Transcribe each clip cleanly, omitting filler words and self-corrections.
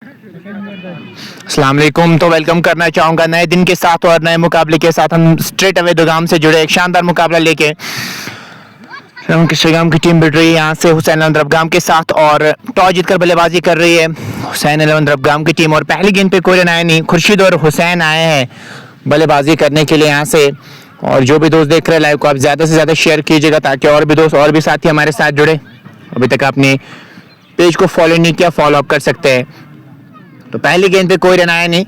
अस्सलाम वालेकुम। तो वेलकम करना चाहूँगा नए दिन के साथ और नए मुकाबले के साथ। हम स्ट्रेट अवे दुगाम से जुड़े एक शानदार मुकाबला लेके किस्टगाम की टीम बढ़ रही है यहाँ से हुसैन 11 दरबगाम के साथ, और टॉस जीतकर बल्लेबाजी कर रही है हुसैन 11 दरबगाम की टीम। और पहली गेंद पे कोई रन आया नहीं, खुर्शीद और हुसैन आए हैं बल्लेबाजी करने के लिए यहाँ से। और जो भी दोस्त देख रहे हैं लाइव को आप ज़्यादा से ज़्यादा शेयर कीजिएगा ताकि और भी दोस्त और भी साथी हमारे साथ जुड़े। अभी तक आपने पेज को फॉलो नहीं किया, फॉलो अप कर सकते हैं। तो पहली गेंद पे कोई रन आया नहीं।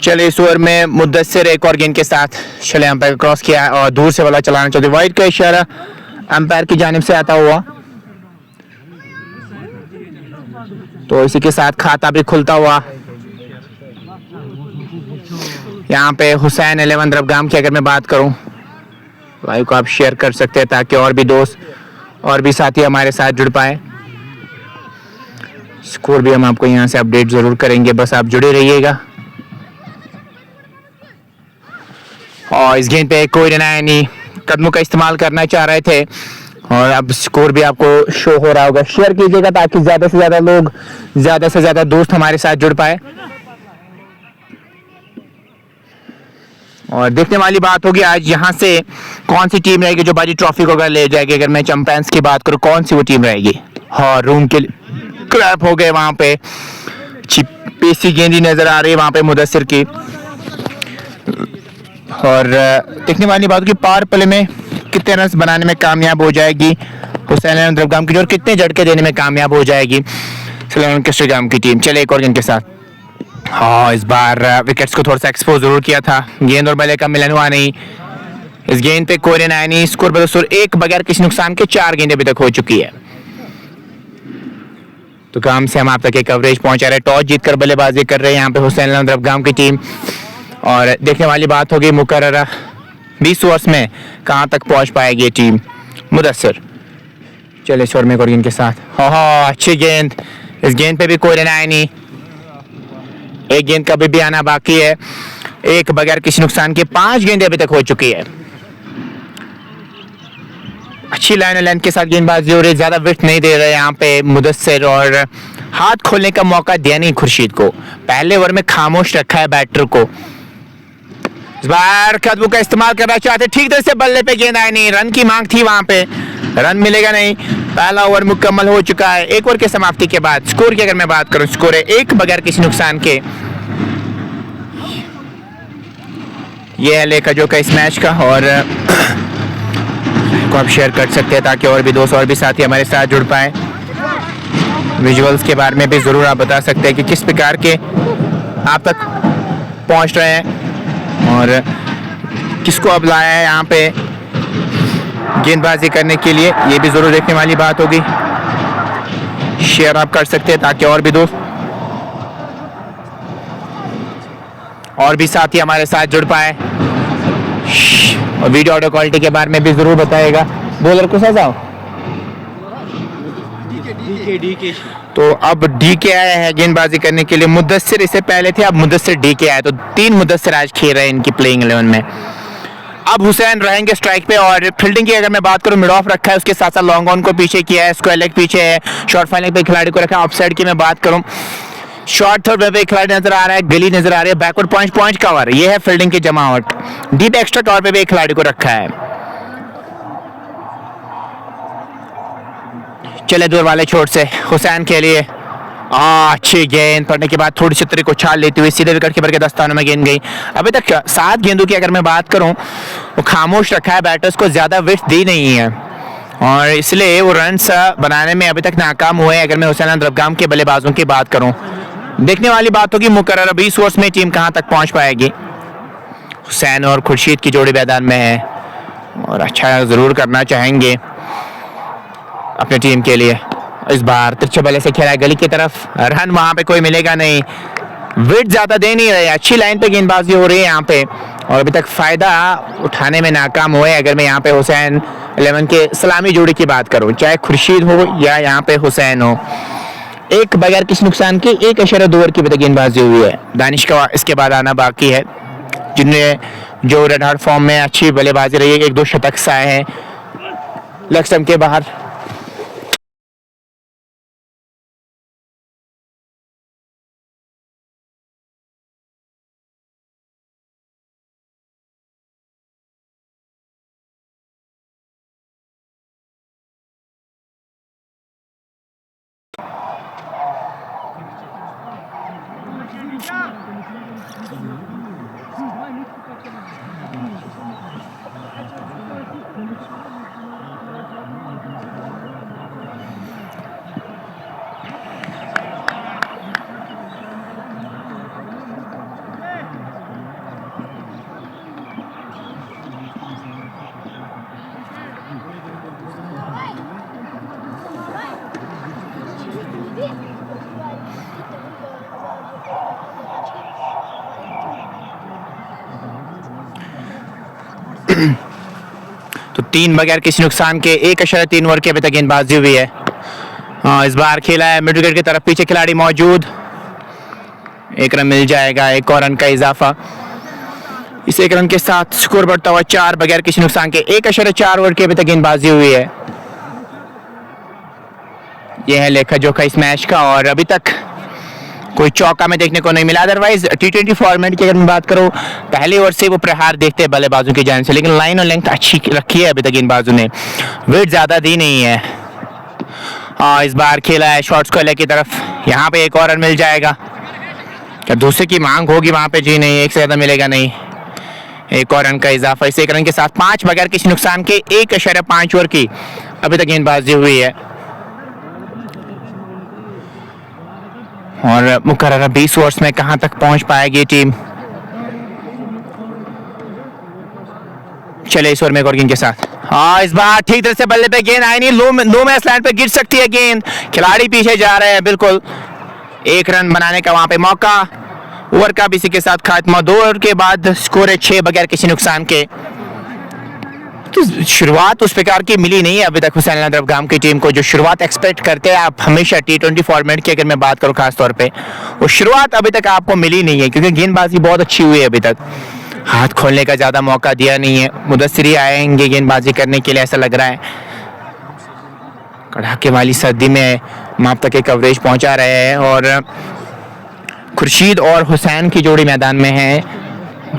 चले इस ओवर में मुद्दस्सिर एक और गेंद के साथ चले अंपायर क्रॉस किया और दूर से वाला चलाना चाहते, वाइड का इशारा अंपायर की जानिब से आता हुआ। तो इसी के साथ खाता भी खुलता हुआ यहाँ पे हुसैन 11 दरबगाम की अगर मैं बात करूं, लाइव को आप शेयर कर सकते हैं ताकि और भी दोस्त और भी साथी हमारे साथ जुड़ पाए। स्कोर भी हम आपको यहाँ से अपडेट जरूर करेंगे, बस आप जुड़े रहिएगा। और इस गेंद पे कोई रन आया नहीं, कदमों का इस्तेमाल करना चाह रहे थे और अब स्कोर भी आपको शो हो रहा होगा। शेयर कीजिएगा ताकि ज्यादा से ज्यादा लोग, ज्यादा से ज्यादा दोस्त हमारे साथ जुड़ पाए। और देखने वाली बात होगी आज यहाँ से कौन सी टीम रहेगी जो बाजी ट्रॉफी को अगर ले जाएगी। अगर मैं चैंपियंस की बात करूँ कौन सी वो टीम रहेगी। हाँ, रूम के क्रैप हो गए वहां पे, पेसी गेंदी नजर आ रही है वहां पे मुदस्सिर की। और देखने वाली बात की पावर प्ले में कितने रन बनाने में कामयाब हो जाएगी हुसैन 11 दरबगाम की और कितने झटके देने में कामयाब हो जाएगी किस्टगाम की टीम। चले एक और गेंद के साथ। हाँ, इस बार विकेट्स को थोड़ा सा एक्सपोज जरूर किया था, गेंद और बल्ले का मिलन हुआ नहीं। इस गेंद पे कोई रन आया नहीं। स्कोर बदस्तूर एक बगैर किसी नुकसान के 4 गेंदें अभी तक हो चुकी है। तो काम से हम आप तक कवरेज पहुंचा रहे। टॉस जीतकर बल्लेबाजी कर रहे हैं यहाँ पे हुसैन 11 दरबगाम की टीम। और देखने वाली बात होगी मुकर्ररा 20 ओवर्स में कहां तक पहुंच पाएगी ये टीम। मुदस्सिर चले शोर में गेंद के साथ। हाँ, अच्छी गेंद। इस गेंद पे भी कोई रन आया नहीं, एक गेंद का भी आना बाकी है। एक बगैर किसी नुकसान के 5 गेंदें अभी तक हो चुकी है। अच्छी लाइन लेंथ के साथ गेंदबाजी हो रही है, ज्यादा विड्थ नहीं दे रहे यहाँ पे मुदस्सिर और हाथ खोलने का मौका दिया नहीं खुर्शीद को। पहले ओवर में खामोश रखा है बैटर को। इस बार कदमों का इस्तेमाल करना चाहते, ठीक तरह से बल्ले पे गेंद आई नहीं। रन की मांग थी वहां पे, रन मिलेगा नहीं। पहला ओवर मुकम्मल हो चुका है। एक ओवर की समाप्ति के बाद स्कोर की अगर मैं बात करूं, स्कोर है एक बगैर किसी नुकसान के। ये है लेखा जो का इस मैच का, और को आप शेयर कर सकते हैं ताकि और भी दोस्त और भी साथी हमारे साथ जुड़ पाए। विजुअल्स के बारे में भी जरूर आप बता सकते हैं कि किस प्रकार के आप तक पहुंच रहे हैं और किसको अब लाया है यहाँ पे गेंदबाजी करने के लिए, ये भी जरूर देखने वाली बात होगी। शेयर आप कर सकते हैं ताकि और भी दोस्त और भी साथी हमारे साथ जुड़ पाए। और वीडियो ऑडियो क्वालिटी के बारे में भी जरूर बताएगा। बॉलर को सजाओ। तो अब डीके आया है गेंदबाजी करने के लिए। मुदस्सिर इससे पहले थे, अब मुदस्सिर डीके आया। तो 3 मुदस्सिर आज खेल रहे हैं इनकी प्लेइंग 11 में। अब हुसैन रहेंगे स्ट्राइक पे। और फील्डिंग की अगर मैं बात करूं, मिड ऑफ रखा है, उसके साथ साथ लॉन्ग ऑन को पीछे किया है, स्क्वायर लेग पीछे है, शॉर्ट फाइनल पे खिलाड़ी को रखा है। ऑफ साइड की मैं बात करूं, शॉर्ट थर्ड पे खिलाड़ी नजर आ रहा है, गली नजर आ रही है, बैकवर्ड पॉइंट कवर, ये है फील्डिंग की जमावट। डीप एक्स्ट्रा कवर पे भी एक खिलाड़ी को रखा है। चले दूर वाले छोर से हुसैन के लिए अच्छी गेंद पड़ने के बाद थोड़ी सी तरीक को छाल लेते हुए सीधे विकेट कीपर के दस्तानों में गेंद गई। अभी तक 7 गेंदों की अगर मैं बात करूं, वो खामोश रखा है, बैटर्स को ज्यादा विड्थ दी नहीं है और इसलिए वो रन्स बनाने में अभी तक नाकाम हुए। अगर मैं हुसैन दरबगाम के बल्लेबाजों की बात करूं, देखने वाली बात होगी मुकर्रर 20 ओवर्स में टीम कहां तक पहुंच पाएगी। हुसैन और खुर्शीद की जोड़ी मैदान में है और अच्छा जरूर करना चाहेंगे अपनी टीम के लिए। इस बार तिरछे बल्ले से खेला है गली की तरफ, रन वहां पे कोई मिलेगा नहीं। विड्थ ज्यादा दे नहीं रहे, अच्छी लाइन पे गेंदबाजी हो रही है यहाँ पे और अभी तक फायदा उठाने में नाकाम हुए। अगर मैं यहाँ पे हुसैन 11 के सलामी जोड़ी की बात करूं, चाहे खुर्शीद हो या यहाँ पे हुसैन हो, एक बगैर किसी नुकसान के 1.2 ओवर की अभी तक गेंदबाजी हुई है। दानिश का इसके बाद आना बाकी है, जिनने जो रेड हार्ट फॉर्म में अच्छी बल्लेबाजी रही है, 1-2 शतक से आए हैं लेग स्टंप के बाहर। तो 3 बगैर किसी नुकसान के 1.3 ओवर की अभी तक गेंदबाजी हुई है। इस बार खेला है मिड विकेट की तरफ, पीछे खिलाड़ी मौजूद, 1 रन मिल जाएगा, 1 और रन का इजाफा। इस 1 रन के साथ स्कोर बढ़ता हुआ 4 बगैर किसी नुकसान के 1.4 ओवर की अभी तक गेंदबाजी हुई है। यह है लेखा जोखा इस मैच का, और अभी तक कोई चौका में देखने को नहीं मिला। अदरवाइज T20 फॉर्मेट की अगर मैं बात करूं, पहले ओवर से वो प्रहार देखते हैं बल्लेबाजों की जान से, लेकिन लाइन और लेंथ अच्छी रखी है अभी तक गेंदबाजों ने, वेट ज्यादा दी नहीं है। इस बार खेला है शॉर्ट्स को लेकर की तरफ, यहाँ पे 1 और रन मिल जाएगा। क्या दूसरे की मांग होगी वहां पे? जी नहीं, 1 से ज्यादा मिलेगा नहीं। 1 और रन का इजाफा इस 1 रन के साथ 5 बगैर किसी नुकसान के 1.5 ओवर की अभी तक गेंदबाजी हुई है। और मुकर्रर 20 ओवर्स में कहां तक पहुंच पाएगी टीम? चले इस ओवर में एक और गेंद के साथ। इस बार ठीक तरह से बल्ले पे गेंद आई नहीं, लो मैच लाइन पे गिर सकती है गेंद, खिलाड़ी पीछे जा रहे हैं। बिल्कुल 1 रन बनाने का वहां पे मौका, ओवर का भी इसी के साथ खात्मा। 2 ओवर के बाद स्कोर है 6 बगैर किसी नुकसान के। तो शुरुआत उस प्रकार की मिली नहीं है अभी तक हुसैन अब्राहम की टीम को, जो शुरुआत एक्सपेक्ट करते हैं आप हमेशा T20 फॉर्मेट की अगर मैं बात करूं खास तौर पे, वो शुरुआत अभी तक आपको मिली नहीं है, क्योंकि गेंदबाजी बहुत अच्छी हुई है अभी तक, हाथ खोलने का ज्यादा मौका दिया नहीं है। मुदस्सिर आएंगे गेंदबाजी करने के लिए ऐसा लग रहा है, कड़ाके वाली सर्दी में माप तक के कवरेज पहुंचा रहे हैं। और खुर्शीद और हुसैन की जोड़ी मैदान में है,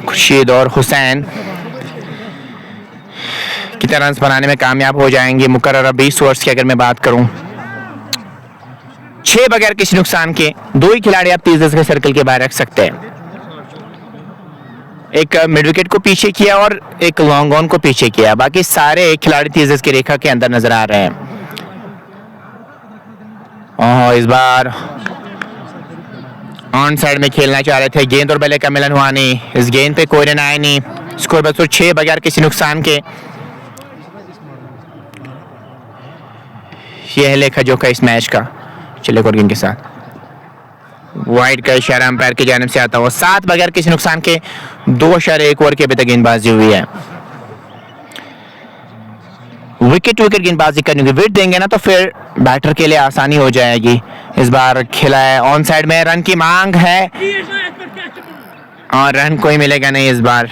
खुर्शीद और हुसैन कितने रन बनाने में कामयाब हो जाएंगे? मुकर्रर 20 ओवर्स की अगर मैं बात करूं, 6 बगैर किसी नुकसान के 2 ही खिलाड़ी आप 30 गज के सर्कल के बाहर रख सकते हैं। एक मिड विकेट को पीछे किया और एक लॉन्ग ऑन को पीछे किया, बाकी सारे खिलाड़ी 30 गज की रेखा के अंदर नजर आ रहे हैं। इस बार ऑन साइड में खेलना चाह रहे थे, गेंद और बल्ले का मिलन हुआ नहीं, इस गेंद पे कोई रन आया नहीं। स्कोर बस 6 बगैर किसी नुकसान के। यह है लेखा जोखा इस मैच का। चले और गेंद के साथ वाइड का इशारा अंपायर की जानिब से आता हुआ, 7 बगैर किसी नुकसान के 2.1 ओवर की अभी तक गेंदबाजी हुई है। विकेट गेंदबाजी करने की विकेट देंगे ना तो फिर बैटर के लिए आसानी हो जाएगी। इस बार खेला है ऑन साइड में, रन की मांग है और रन कोई मिलेगा नहीं इस बार।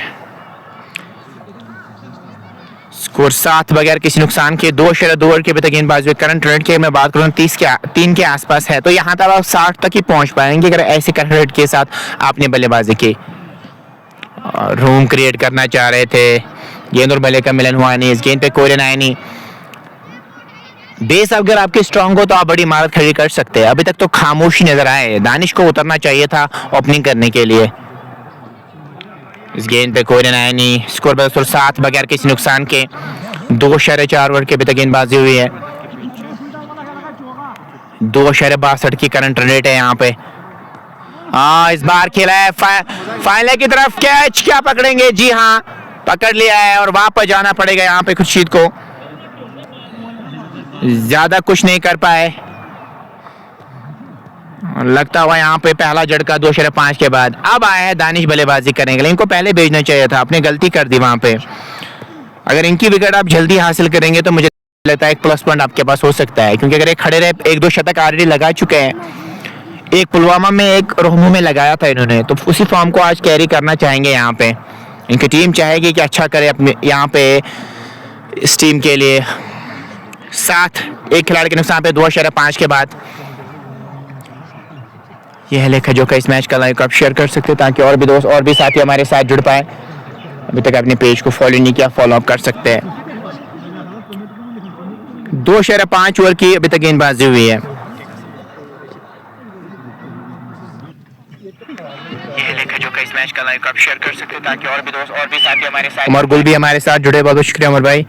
स्कोर 7 बगैर किसी नुकसान के 2.2 ओवर की अभी तक गेंदबाजी हुई। करंट रेट की मैं बात करूं 3 के आसपास है, तो यहाँ तक आप 60 तक ही पहुंच पाएंगे अगर ऐसे करंट रेट के साथ आपने बल्लेबाजी की। रूम क्रिएट करना चाह रहे थे, गेंद और बल्ले का मिलन हुआ नहीं, इस गेंद पे कोई रन आया नहीं। बेस अगर आपकी स्ट्रांग हो तो आप बड़ी इमारत खड़ी कर सकते हैं। अभी तक तो खामोशी नजर आए, दानिश को उतरना चाहिए था ओपनिंग करने के लिए। इस गेंद पे कोई रन आया नहीं। स्कोर बस 7 बगैर किसी नुकसान के 2.4 ओवर की अभी तक गेंदबाजी हुई है। 2.62 की करंट रन रेट है यहाँ पे। इस बार खेला है फाइनल की तरफ, कैच क्या पकड़ेंगे? जी हाँ, पकड़ लिया है और वापस जाना पड़ेगा यहाँ पे खुर्शीद को। ज्यादा कुछ नहीं कर पाए, लगता हुआ यहाँ पे पहला झटका 2.5 के बाद। अब आया है दानिश बल्लेबाजी करेंगे, इनको पहले भेजना चाहिए था, आपने गलती कर दी वहां पे। अगर इनकी विकेट आप जल्दी हासिल करेंगे तो मुझे लगता है एक प्लस पॉइंट आपके पास हो सकता है, क्योंकि अगर एक खड़े रहे 1-2 शतक ऑलरेडी लगा चुके हैं, एक पुलवामा में एक रोहमू में लगाया था इन्होंने, तो उसी फॉर्म को आज कैरी करना चाहेंगे यहाँ पे। इनकी टीम चाहेगी कि अच्छा करे अपने यहाँ पे इस टीम के लिए। 7 एक खिलाड़ी के नुकसान पे 2.5 के बाद। यह लेखा जो का इस मैच का लाइव आप शेयर कर सकते हैं ताकि और भी दोस्त और भी साथी हमारे साथ जुड़ पाए। अभी तक अपने पेज को फॉलो नहीं किया, फॉलो अप कर सकते हैं। 2.5 ओवर की अभी तक गेंदबाजी हुई है। यह लेखा जो का इस मैच का लाइव आप शेयर कर सकते हैं ताकि और भी दोस्त और भी साथी हमारे साथ। उमर गुल भी हमारे साथ जुड़े, बहुत बहुत शुक्रिया उमर भाई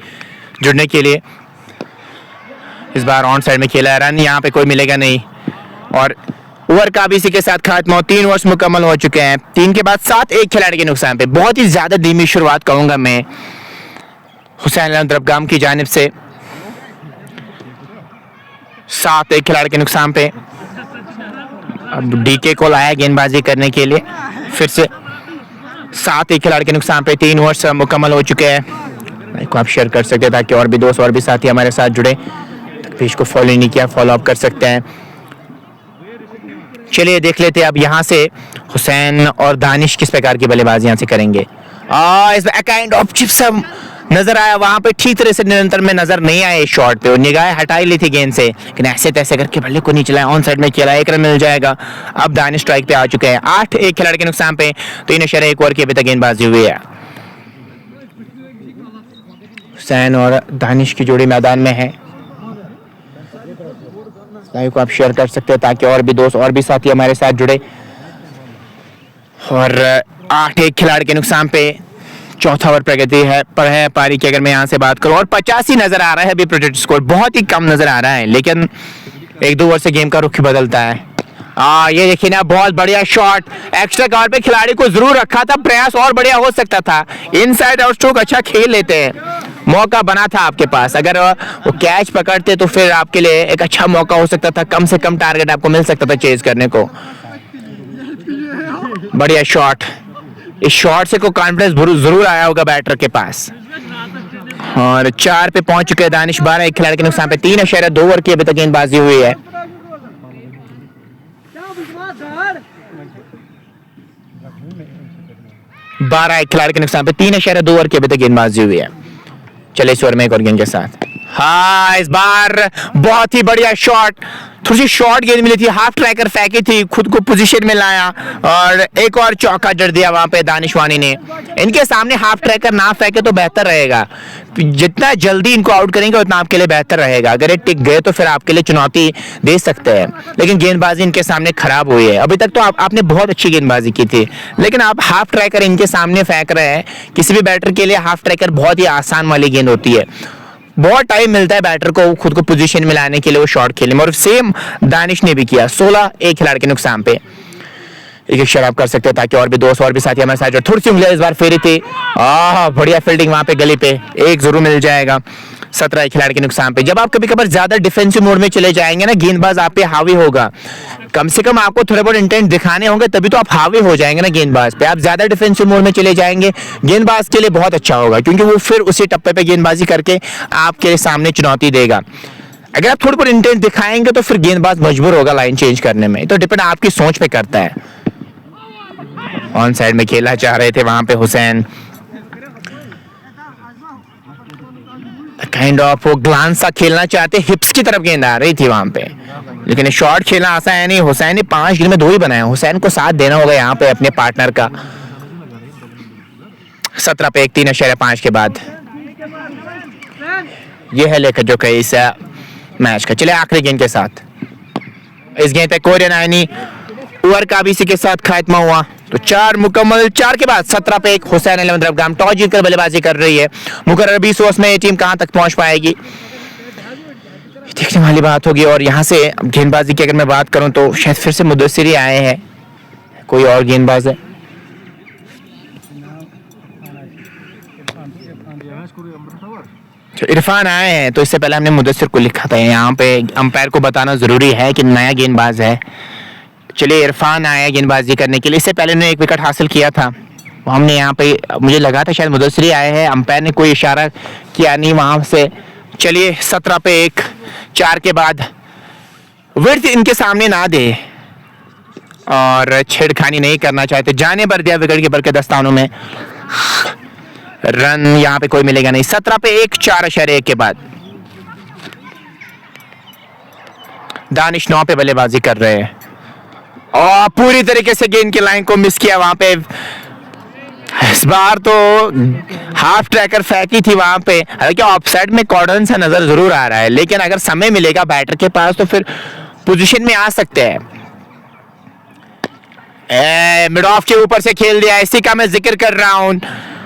जुड़ने के लिए। इस बार ऑन साइड में खेला है, रन यहाँ पे कोई मिलेगा नहीं और ओवर का भी इसी के साथ खात्मा। 3 ओवर्स मुकम्मल हो चुके हैं। 3 के बाद 7 एक खिलाड़ी के नुकसान पे। बहुत ही ज्यादा धीमी शुरुआत कहूंगा मैं हुसैन अब्राहम की जानिब से। 7 एक खिलाड़ी के नुकसान पे। अब डीके को लाया गेंदबाजी करने के लिए, फिर से 7 एक खिलाड़ी के नुकसान पे। 3 ओवर्स मुकम्मल हो चुके हैं। लाइक को आप शेयर कर सकते हैं ताकि और भी दोस्त और भी साथी हमारे साथ जुड़े। पेज को फॉलो नहीं किया, फॉलो अप कर सकते हैं। चलिए देख लेते हैं अब यहाँ से हुसैन और दानिश किस प्रकार की बल्लेबाजी यहाँ से करेंगे। इसमें काइंड ऑफ चिप सा नजर आया, वहां पे ठीक तरह से निरंतर में नजर नहीं आया इस शॉट पे, और निगाहें हटाई ली थी गेंद से, लेकिन ऐसे तैसे करके बल्ले को नहीं चलाया, ऑन साइड में खेला, 1 रन मिल जाएगा। अब दानिश स्ट्राइक पे आ चुके हैं, 8 एक खिलाड़ी के नुकसान पे, 3.1 ओवर की अभी तक गेंदबाजी हुई है। हुसैन और दानिश की जोड़ी मैदान में है। लाइव को आप शेयर कर सकते हैं ताकि और भी दोस्त और भी साथी हमारे साथ जुड़े। और 8 एक खिलाड़ी के नुकसान पे चौथा ओवर प्रगति है पर है पारी की, अगर मैं यहाँ से बात करूँ, और 85 नजर आ रहा है अभी प्रोजेक्ट स्कोर, बहुत ही कम नजर आ रहा है, लेकिन 1-2 ओवर से गेम का रुख बदलता है। ये देखिए ना, बहुत बढ़िया शॉट, एक्स्ट्रा कवर पे खिलाड़ी को जरूर रखा था, प्रयास और बढ़िया हो सकता था, इनसाइड आउट स्ट्रोक अच्छा खेल लेते हैं, मौका बना था आपके पास, अगर वो कैच पकड़ते तो फिर आपके लिए एक अच्छा मौका हो सकता था, कम से कम टारगेट आपको मिल सकता था चेज करने को। बढ़िया शॉट, इस शॉट से को कॉन्फिडेंस जरूर आया होगा बैटर के पास। और 4 पे पहुंच चुके हैं दानिश, 12 एक खिलाड़ी के नुकसान पे, 3.2 ओवर की अभी तक गेंदबाजी हुई है। बारह एक खिलाड़ी के नुकसान पे, 3.2 ओवर की अभी तक गेंदबाजी हुई है। चले इस ओवर में एक और गेंद के साथ। हाँ, इस बार बहुत ही बढ़िया शॉट, थोड़ी सी शॉर्ट गेंद मिली थी, हाफ ट्रैकर फेंकी थी, खुद को पोजीशन में लाया और एक और चौका जड़ दिया वहां पे दानिशवानी ने। इनके सामने हाफ ट्रैकर ना फेंके तो बेहतर रहेगा, जितना जल्दी इनको आउट करेंगे उतना आपके लिए बेहतर रहेगा, अगर ये टिक गए तो फिर आपके लिए चुनौती दे सकते हैं, लेकिन गेंदबाजी इनके सामने खराब हुई है। अभी तक तो आपने बहुत अच्छी गेंदबाजी की थी, लेकिन आप हाफ ट्रैकर इनके सामने फेंक रहे हैं। किसी भी बैटर के लिए हाफ ट्रैकर बहुत ही आसान वाली गेंद होती है, बहुत टाइम मिलता है बैटर को खुद को पोजीशन में लाने के लिए वो शॉट खेलने में, और सेम दानिश ने भी किया। 16 एक खिलाड़ी के नुकसान पे, एक शराब कर सकते हैं ताकि और भी दोस्त और भी साथी हमारे साथ, थोड़ी सी उंगलियां इस बार फेरी थी। बढ़िया फील्डिंग वहां पे गली पे, एक जरूर मिल जाएगा। 17 खिलाड़ी के नुकसान पे। जब आप कभी कभार ज्यादा डिफेंसिव मोड में चले जाएंगे ना, गेंदबाज आप पे हावी होगा, कम से कम आपको थोड़े बहुत इंटेंट दिखाने होंगे, तभी तो आप हावी हो जाएंगे ना गेंदबाज पे। आप ज्यादा डिफेंसिव मोड में चले जाएंगे, गेंदबाज के लिए बहुत अच्छा होगा, क्योंकि वो फिर उसी टप्पे पे गेंदबाजी करके आपके सामने चुनौती देगा। अगर आप थोड़ा बहुत इंटेंट दिखाएंगे तो फिर गेंदबाज मजबूर होगा लाइन चेंज करने में, तो डिपेंड आपकी सोच पे करता है। ऑन साइड में खेलना चाह रहे थे वहां पे हुसैन, काइंड ऑफ वो ग्लांस सा खेलना चाहते, हिप्स की तरफ गेंद आ रही थी वहां पे, लेकिन शॉट खेलना आसान है नहीं। हुसैन ने 5 गेंद में 2 ही बनाया, हुसैन को साथ देना होगा यहाँ पे अपने पार्टनर का। 17 पे 1, 3.5 के बाद ये है लेकर जो कहीं इस मैच का। चले आखिरी गेंद के साथ, इस गेंद पे कोरियन आयनी ओवर का भी इसी के साथ खात्मा हुआ, तो 4 मुकम्मल 4 के बाद 17 पे 1 हुसैन 11 रफगाम टॉस जीतकर बल्लेबाजी कर रही है। मुकर्रर 20 ओवर्स में ये टीम कहां तक पहुंच पाएगी, देखने वाली बात होगी। और यहां से गेंदबाजी की अगर मैं बात करूं तो शायद फिर से मुदस्सिर ही आए हैं, कोई और गेंदबाज है? इरफान आए हैं, तो इससे पहले हमने मुदस्सिर को लिखा था, यहाँ पे अंपायर को बताना जरूरी है कि नया गेंदबाज है। चलिए इरफान आया गेंदबाजी करने के लिए, इससे पहले उन्होंने 1 विकेट हासिल किया था, हमने यहाँ पे मुझे लगा था शायद मुदस्सिर आए हैं, अंपायर ने कोई इशारा किया नहीं वहां से। चलिए 17 पे 1 4 के बाद विकेट इनके सामने ना दे और छेड़खानी नहीं करना चाहते, जाने भर दिया विकेट कीपर के दस्तानों में, रन यहाँ पे कोई मिलेगा नहीं। 17 पे 1 4.1 के बाद दानिश 9 पे बल्लेबाजी कर रहे हैं और पूरी तरीके से गेंद की लाइन को मिस किया वहां पे। इस बार तो हाफ ट्रैकर फेंकी थी वहां पे, हालांकि ऑफसाइड में कॉर्डन सा नजर जरूर आ रहा है, लेकिन अगर समय मिलेगा बैटर के पास तो फिर पोजीशन में आ सकते हैं। मिड ऑफ के ऊपर से खेल दिया, इसी का मैं जिक्र कर रहा हूं,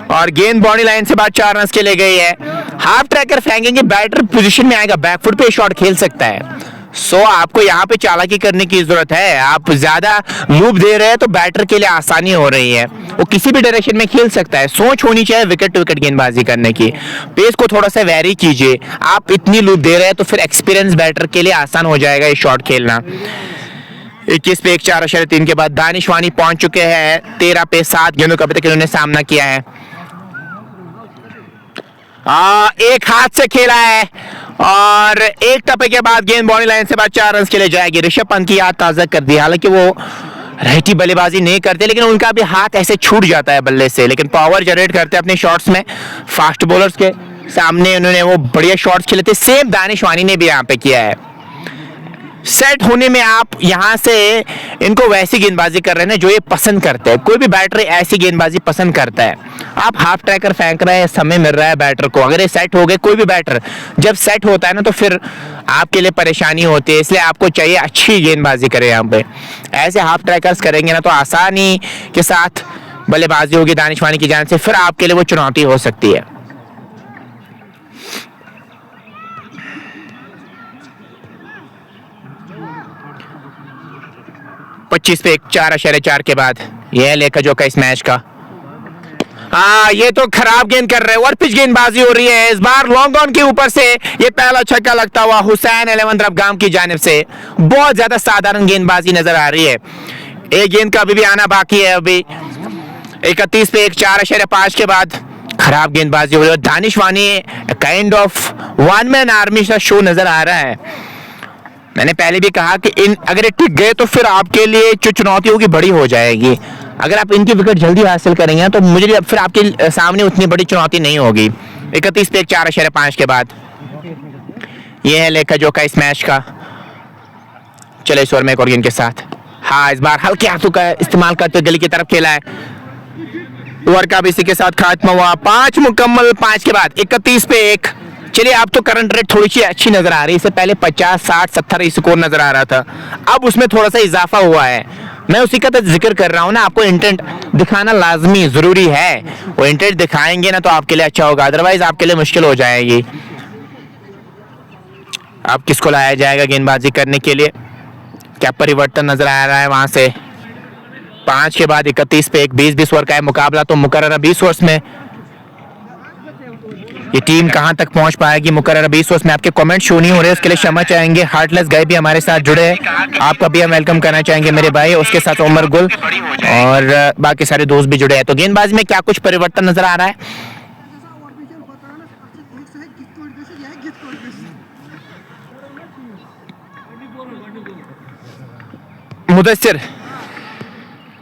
और गेंद बाउंड्री लाइन से बाद 4 रन के लिए गई है। हाफ ट्रैकर फेंकेंगे, बैटर पोजीशन में आएगा, बैकफुट पे शॉट खेल सकता है। सो आपको यहाँ पे चालाकी करने की जरूरत है, आप ज्यादा लूप दे रहे हैं तो बैटर के लिए आसानी हो रही है, वो किसी भी डायरेक्शन में खेल सकता है। सोच होनी चाहिए विकेट टू विकेट गेंदबाजी करने की, पेस को थोड़ा सा वेरी कीजिए। आप इतनी लूप दे रहे हैं तो फिर एक्सपीरियंस बैटर के लिए आसान हो जाएगा ये शॉट खेलना। 21 पे 1 4.3 के बाद दानिशवानी पहुंच चुके हैं 13 पे 7 गेंदों का अभी तक इन्होंने सामना किया है। एक हाथ से खेला है और एक टप्पे के बाद गेंद बाउंड्री लाइन से बाद 4 रन के लिए जाएगी। ऋषभ पंत की याद ताजा कर दी, हालांकि वो राइटी बल्लेबाजी नहीं करते लेकिन उनका भी हाथ ऐसे छूट जाता है बल्ले से, लेकिन पावर जनरेट करते हैं अपने शॉट्स में। फास्ट बॉलर्स के सामने उन्होंने वो बढ़िया शॉट्स खेले थे, सेम दानिश वानी ने भी यहाँ पे किया है। सेट होने में आप यहाँ से इनको वैसी गेंदबाजी कर रहे हैं जो ये पसंद करते हैं। कोई भी बैटर ऐसी गेंदबाजी पसंद करता है। आप हाफ ट्रैकर फेंक रहे हैं, समय मिल रहा है बैटर को, अगर ये सेट हो गए, कोई भी बैटर जब सेट होता है ना तो फिर आपके लिए परेशानी होती है, इसलिए आपको चाहिए अच्छी गेंदबाजी करें। यहाँ पे ऐसे हाफ ट्रैकर्स करेंगे ना तो आसानी के साथ बल्लेबाजी होगी दानिश वानी की जान से, फिर आपके लिए वो चुनौती हो सकती है। 25 पे 4.4 के बाद यह लेकर जो का इस मैच का। ये तो खराब गेंद कर रहे हैं और पिच गेंदबाजी हो रही है इस बार लॉन्ग ऑन के ऊपर से। ये पहला छक्का लगता हुआ हुसैन 11 रबगाम की जानिब से। बहुत ज्यादा साधारण गेंदबाजी नजर आ रही है। एक गेंद का अभी भी आना बाकी है। अभी 31 पे 4.5 के बाद खराब गेंदबाजी हो रही है। दानिश वानी kind of one man army का शो नजर आ रहा है। मैंने पहले भी कहा कि अगर ये टिक गए तो फिर आपके लिए जो चुनौती होगी बड़ी हो जाएगी। अगर आप इनकी विकेट जल्दी हासिल करेंगे तो मुझे फिर आपके सामने उतनी बड़ी चुनौती नहीं होगी। 31 पे 4.5 के बाद ये है लेखा जो का इस मैच का। चले इस ओवर में एक और गेंद के साथ। इस बार हल्के हाथों का इस्तेमाल करते गली की तरफ खेला है। ओवर का भी इसी के साथ खात्मा हुआ। 5 मुकम्मल 5 के बाद 31 पे 1। चलिए अब तो करंट रेट थोड़ी सी अच्छी नजर आ रही है। इससे पहले 50, 60, 70 स्कोर नजर आ रहा था, अब उसमें थोड़ा सा इजाफा हुआ है। मैं उसी का तो जिक्र कर रहा हूँ ना, आपको इंटेंट दिखाना लाजमी जरूरी है। वो इंटेंट दिखाएंगे ना तो आपके लिए अच्छा होगा, अदरवाइज आपके लिए मुश्किल हो जाएगी। अब किसको लाया जाएगा गेंदबाजी करने के लिए? क्या परिवर्तन नजर आ रहा है वहां से? 5 के बाद 31 पे 1। 20-20 ओवर का है मुकाबला, तो मुकर्रर 20 ओवर्स में ये टीम कहां तक पहुंच पाएगी? मुकर्रर 20 ओवर्स में आपके कमेंट शो नहीं हो रहे, उसके लिए क्षमा चाहेंगे। हार्टलेस गाय भी हमारे साथ जुड़े हैं, आपका भी हम वेलकम करना चाहेंगे मेरे भाई। उसके साथ उमर गुल और बाकी सारे दोस्त भी जुड़े हैं। तो गेंदबाजी में क्या कुछ परिवर्तन नजर आ रहा है? मुदस्सिर,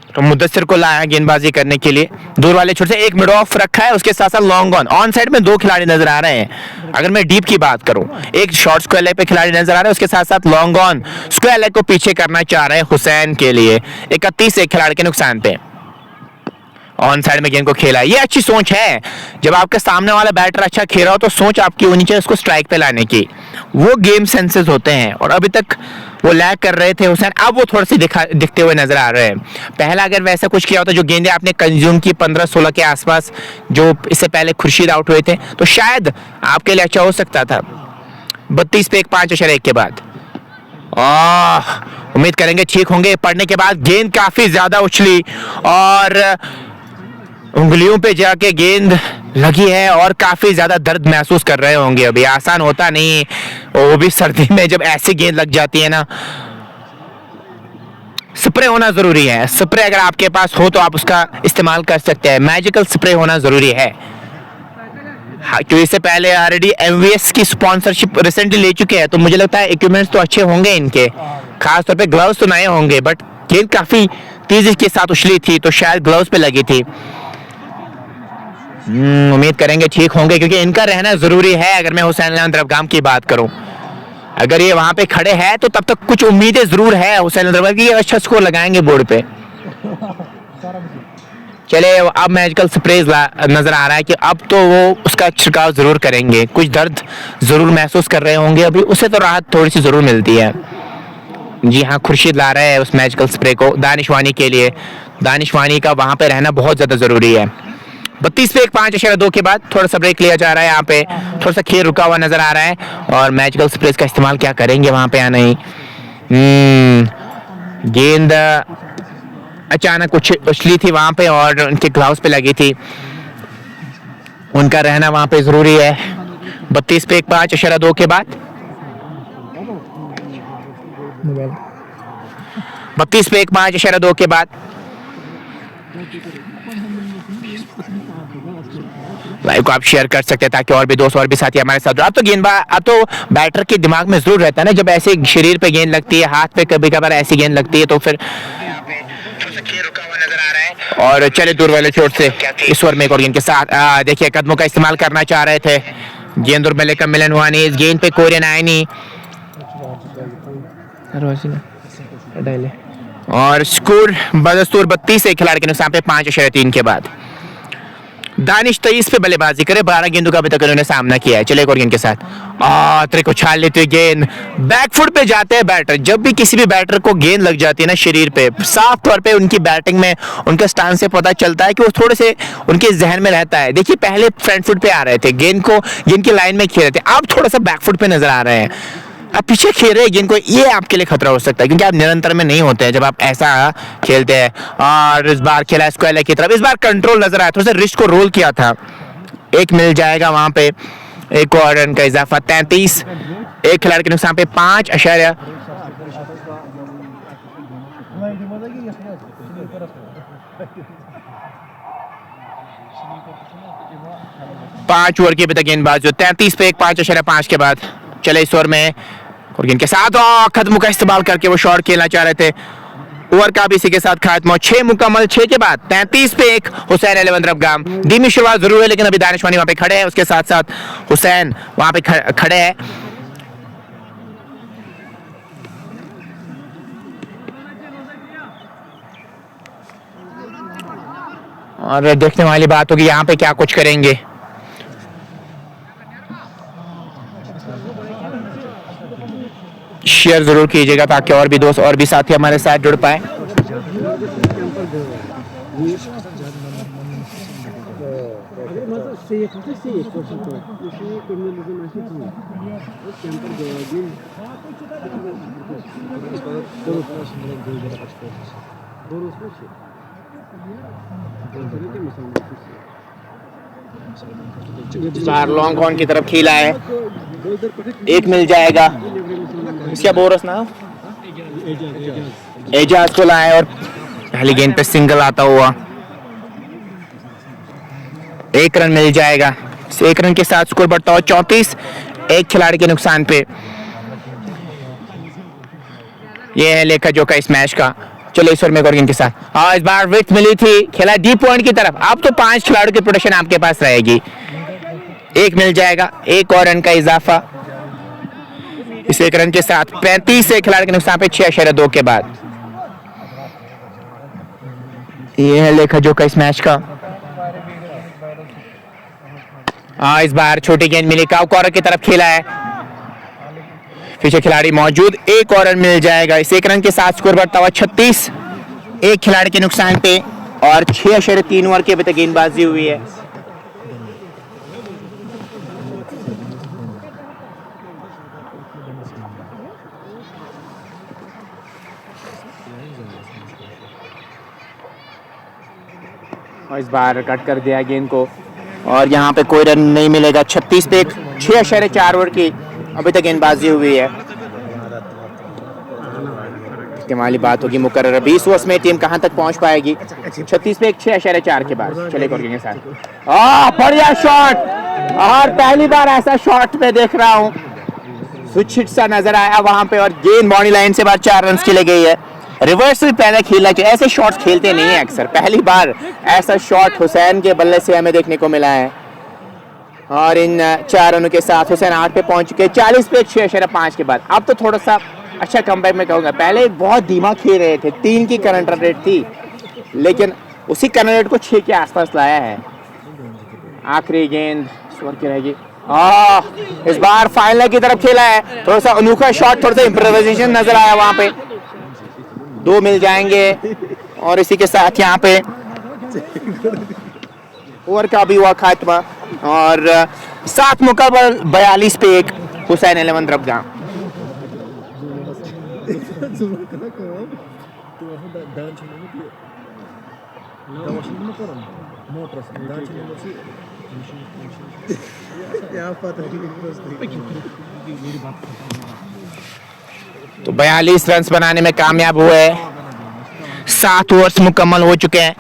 तो मुदस्सिर को लाया गेंदबाजी करने के लिए। दूर वाले छोर से एक मिड ऑफ रखा है, उसके साथ साथ लॉन्ग ऑन साइड में 2 खिलाड़ी नजर आ रहे हैं। अगर मैं डीप की बात करूं, एक शॉर्ट स्क्वायर लेग पे खिलाड़ी नजर आ रहा है, उसके साथ साथ लॉन्ग ऑन स्क्वायर लेग को पीछे करना चाह रहे हैं हुसैन के लिए। 31 एक खिलाड़ी के नुकसान पे ऑन साइड में गेंद को खेला। ये अच्छी सोच है। जब आपके सामने वाला बैटर अच्छा खेल रहा हो तो सोच आपकी होनी चाहिए उसको स्ट्राइक पे लाने की। वो गेम सेंसेस होते हैं और अभी तक वो लैग कर रहे थे हुसैन, अब वो थोड़े से दिखते हुए नजर आ रहे हैं। पहला अगर वैसा कुछ किया होता, जो गेंदें आपने कंज्यूम की 15-16 के आसपास, जो इससे पहले खुर्शीद आउट हुए थे, तो शायद आपके लिए अच्छा हो सकता था। 32 पे 5.1 के बाद उम्मीद करेंगे ठीक होंगे। पढ़ने के बाद गेंद काफी ज्यादा उछली और उंगलियों पे जाके गेंद लगी है और काफी ज्यादा दर्द महसूस कर रहे होंगे। अभी आसान होता नहीं, वो भी सर्दी में जब ऐसी गेंद लग जाती है ना। स्प्रे होना जरूरी है। स्प्रे अगर आपके पास हो तो आप उसका इस्तेमाल कर सकते हैं। मैजिकल स्प्रे होना जरूरी है। क्योंकि इससे पहले ऑलरेडी एमवीएस की स्पॉन्सरशिप रिसेंटली ले चुके हैं, तो मुझे लगता है इक्विपमेंट्स तो अच्छे होंगे इनके। खासतौर पे ग्लव्स तो नए होंगे, बट गेंद काफी तेजी के साथ उछली थी तो शायद ग्लव्स पे लगी थी। उम्मीद करेंगे ठीक होंगे क्योंकि इनका रहना जरूरी है। अगर मैं हुसैन रबगाम की बात करूं, अगर ये वहां पे खड़े हैं तो तब तक कुछ उम्मीदें जरूर है हुसैन रबगाम की, अच्छा स्कोर लगाएंगे बोर्ड पे। चले अब मैजिकल स्प्रेज नजर आ रहा है कि अब तो वो उसका छिड़काव जरूर करेंगे। कुछ दर्द जरूर महसूस कर रहे होंगे अभी, उससे तो राहत थोड़ी सी जरूर मिलती है। जी हाँ, खुर्शीद ला रहे हैं उस मैजिकल स्प्रे को दानिश वानी के लिए। दानिश वानी का वहां पे रहना बहुत ज्यादा जरूरी है। 32 पे 5.2 के बाद थोड़ा सा ब्रेक लिया जा रहा है। यहाँ पे थोड़ा सा खेल रुका हुआ नजर आ रहा है और मैजिकल स्प्रेस का इस्तेमाल क्या करेंगे वहां पे या नहीं? गेंद अचानक उछली थी वहां पे और उनके ग्लव्स पे लगी थी। उनका रहना वहां पे जरूरी है। 32 पे 5.2 के बाद 32 पे 5.2 के बाद लाइव को आप शेयर कर सकते हैं ताकि और भी दोस्त और भी साथी हमारे साथ जुड़े। अब तो गेंदबाज, अब तो बैटर के दिमाग में जरूर रहता है ना, जब ऐसे शरीर पे गेंद लगती है, हाथ पे कभी कभार ऐसी गेंद लगती है तो फिर रुका हुआ नजर आ रहा है। और चले दूर वाले चोट से इस ओवर में एक और गेंद के साथ देखिए कदमों का इस्तेमाल करना चाह रहे थे, गेंद और बल्ले का मिलन हुआ नहीं, इस गेंद पे कोरियन आए नहीं और स्कोर बदस्तूर 32 एक खिलाड़ी के नुकसान पे 5.3 के बाद दानिश 23 पे बल्लेबाजी करे, 12 गेंदों का अभी तक उन्होंने सामना किया है। चले एक और गेंद के साथ त्रिक उछाल लेते हुए गेंद बैकफुट पे जाते हैं बैटर। जब भी किसी भी बैटर को गेंद लग जाती है ना शरीर पे, साफ तौर पे उनकी बैटिंग में उनके स्टांस से पता चलता है कि वो थोड़े से उनके जहन में रहता है। देखिए पहले फ्रंट फुट पे आ रहे थे, गेंद को गेंद की लाइन में खेल रहे थे, अब थोड़ा सा बैकफुट पे नजर आ रहे हैं, आप पीछे खेल रहे हैं गेंद को, ये आपके लिए खतरा हो सकता है क्योंकि आप निरंतर में नहीं होते हैं जब आप ऐसा खेलते हैं। और इस बार खेला स्क्वायर की तरफ, इस बार कंट्रोल नजर आया, थोड़ा सा रिस्ट को रोल किया था, एक मिल जाएगा वहां पे, एक और रन का इजाफा। 33 एक खिलाड़ी के नुकसान पे 5.5 ओवर की अभी तक गेंदबाजी 33 पे 5.5 के बाद। चले इस ओवर में और गेंद के साथ कदमों का इस्तेमाल करके वो शॉट खेलना चाह रहे थे, ओवर का भी इसी के साथ खात्मा। 6 मुकम्मल 6 के बाद 33 पे 1 हुसैन 11 रफगाम। धीमी शुरुआत जरूर है लेकिन अभी दानिशवानी वहां पे खड़े हैं, उसके साथ साथ हुसैन वहां पे खड़े हैं। और देखने वाली बात होगी यहाँ पे क्या कुछ करेंगे। शेयर जरूर कीजिएगा ताकि और भी दोस्त और भी साथी हमारे साथ जुड़ पाए। बार लॉन्ग ऑन की तरफ खेला है, एक मिल जाएगा, इसका बोरस ना एजाज को लाए और पहली गेंद पे सिंगल आता हुआ, एक रन मिल जाएगा। एक रन के साथ स्कोर बढ़ता हुआ 34 एक खिलाड़ी के नुकसान पे। यह है लेखा जोखा इस मैच का। चलो इस ओवर में गेंद के साथ इस बार विकेट मिली थी, खेला डीप पॉइंट की तरफ, अब तो 5 खिलाड़ियों की प्रोटेक्शन आपके पास रहेगी, एक मिल जाएगा, एक और रन का इजाफा। इस एक रन के साथ 35 से खिलाड़ी के नुकसान पे 6.2 के बाद। ये है लेखा जोखा इस मैच का। इस बार छोटी गेंद मिली, काउ कॉर्नर की तरफ खेला है, पीछे खिलाड़ी मौजूद, एक और रन मिल जाएगा। इस एक रन के साथ स्कोर बढ़ता हुआ 36 एक खिलाड़ी के नुकसान पे और 6.3 ओवर की अभी तक गेंदबाजी हुई है। और इस बार कट कर दिया गेंद को और यहाँ पे कोई रन नहीं मिलेगा। 36 पे 6.4 ओवर की अभी तक गेंदबाजी हुई है। कमाली बात होगी मुकर्रर 20 ओवर्स में टीम कहां तक पहुंच पाएगी। 36 पे 6.4 के बाद चले के साथ बढ़िया शॉट, और पहली बार ऐसा शॉट में देख रहा हूं, स्विच हिट सा नजर आया वहां पे और गेंद बाउंड्री लाइन से बाहर 4 रन के लिए गई है। रिवर्स भी पहले खेलना चाहिए, ऐसे शॉट्स खेलते नहीं है अक्सर, पहली बार ऐसा शॉट हुसैन के बल्ले से हमें देखने को मिला है। और इन 4 रनों के साथ हुसैन 8 पे पहुंच चुके, 40 पे 6.5 के बाद। अब तो थोड़ा सा अच्छा कमबैक में कहूंगा, पहले बहुत धीमा खेल रहे थे, 3 की करंट रन रेट थी, लेकिन उसी करंट रेट को 6 के आसपास लाया है। आखिरी गेंद स्वर की रहेगी, इस बार फाइनल की तरफ खेला है, थोड़ा सा अनोखा शॉट, थोड़ा सा इम्प्रोवाइजेशन नजर आया वहां पे, 2 मिल जाएंगे। और इसी के साथ यहाँ पे ओवर का भी हुआ खात्मा और 7 मुकाबल 42 पे 1 हुसैन 11 रफगाम। तो 42 रन बनाने में कामयाब हुए, 7 ओवर्स मुकम्मल हो चुके हैं।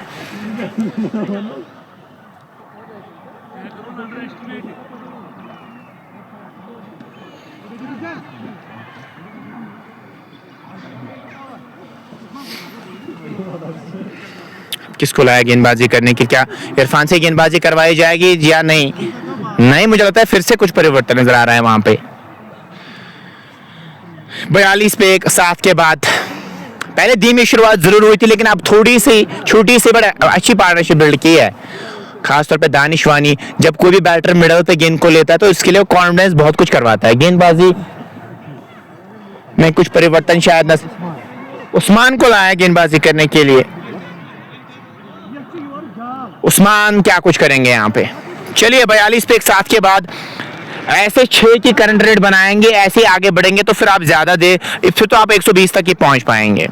किसको लाया गेंदबाजी करने की? क्या इरफान से गेंदबाजी करवाई जाएगी या नहीं? नहीं, मुझे लगता है फिर से कुछ परिवर्तन नजर आ रहा है वहां पे। 42 पे 1 7 के बाद पहले धीमी शुरुआत जरूर हुई थी, लेकिन अब थोड़ी सी छोटी सी बड़ा अच्छी पार्टनरशिप बिल्ड की है। खासतौर पे दानिश वानी जब कोई भी बैटर मिडल पे गेंद को लेता है तो इसके लिए कॉन्फिडेंस बहुत कुछ करवाता है। गेंदबाजी में कुछ परिवर्तन शायद उस्मान को लाया गेंदबाजी करने के लिए। उस्मान क्या कुछ करेंगे यहाँ पे? चलिए 42 पे 1 7 के बाद ऐसे 6 की करंट रेट बनाएंगे, ऐसे आगे बढ़ेंगे तो फिर आप ज्यादा दे, फिर तो आप 120 तक ही पहुंच पाएंगे।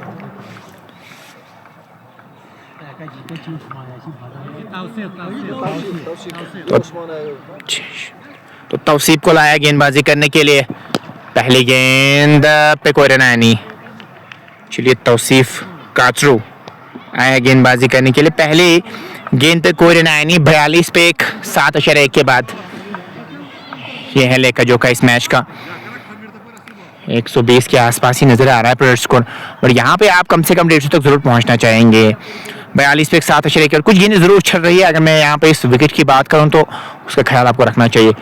तो तौसीफ को लाया गेंदबाजी करने के लिए। पहली गेंद पे कोई रन नहीं। चलिए तौसीफ काचरू आया गेंदबाजी करने के लिए। पहली गेंद पे कोई रन नहीं। 42 पे 1 7.1 के बाद ये है लेकर जो का इस मैच का 120 के आसपास ही नजर आ रहा है प्लेयर स्कोर, और यहाँ पे आप कम से कम 150 तक जरूर पहुंचना चाहेंगे। 42 पे 7.1 और कुछ गेंदें जरूर उछल रही है। अगर मैं यहाँ पे इस विकेट की बात करूँ तो उसका ख्याल आपको रखना चाहिए।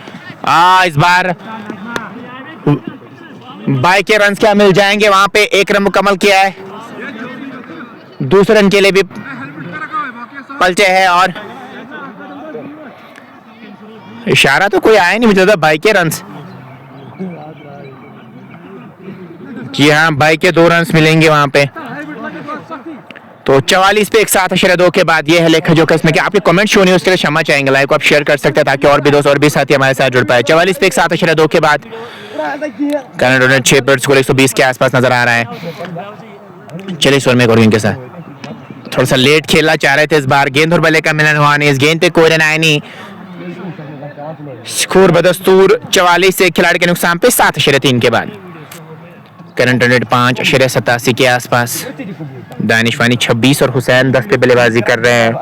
इस बार बाई के रन क्या मिल जाएंगे? वहां पे 1 रन मुकम्मल किया है, दूसरे रन के लिए भी पलटे है और इशारा तो कोई आया नहीं मुझे लगा बाई के रन। जी हाँ, बाई के 2 रन मिलेंगे वहां पे। तो 44 पे 1 7.2 के बाद ये है लेखा जोखा इसमें कि आपके कमेंट शो नहीं, उसके लिए क्षमा चाहेंगे। लाइक को आप शेयर कर सकते हैं ताकि और भी दोस्त और भी साथी हमारे साथ जुड़ पाए। 44 पे 1 7.2 के बाद करंट रन 6 पर स्कोर 120 के आसपास नजर आ रहा है। चलिए स्वर में के साथ थोड़ा सा लेट खेलना चाह रहे थे इस बार। गेंद और बल्ले का मिलन हुआ नहीं। इस गेंद पे कोई रन आया नहीं। स्कोर बदस्तूर 44 से खिलाड़ी के नुकसान पे 7.3 के बाद करंट रन 5.87 के आसपास। दानिश वानी 26 और हुसैन 10 पे बल्लेबाजी कर रहे हैं।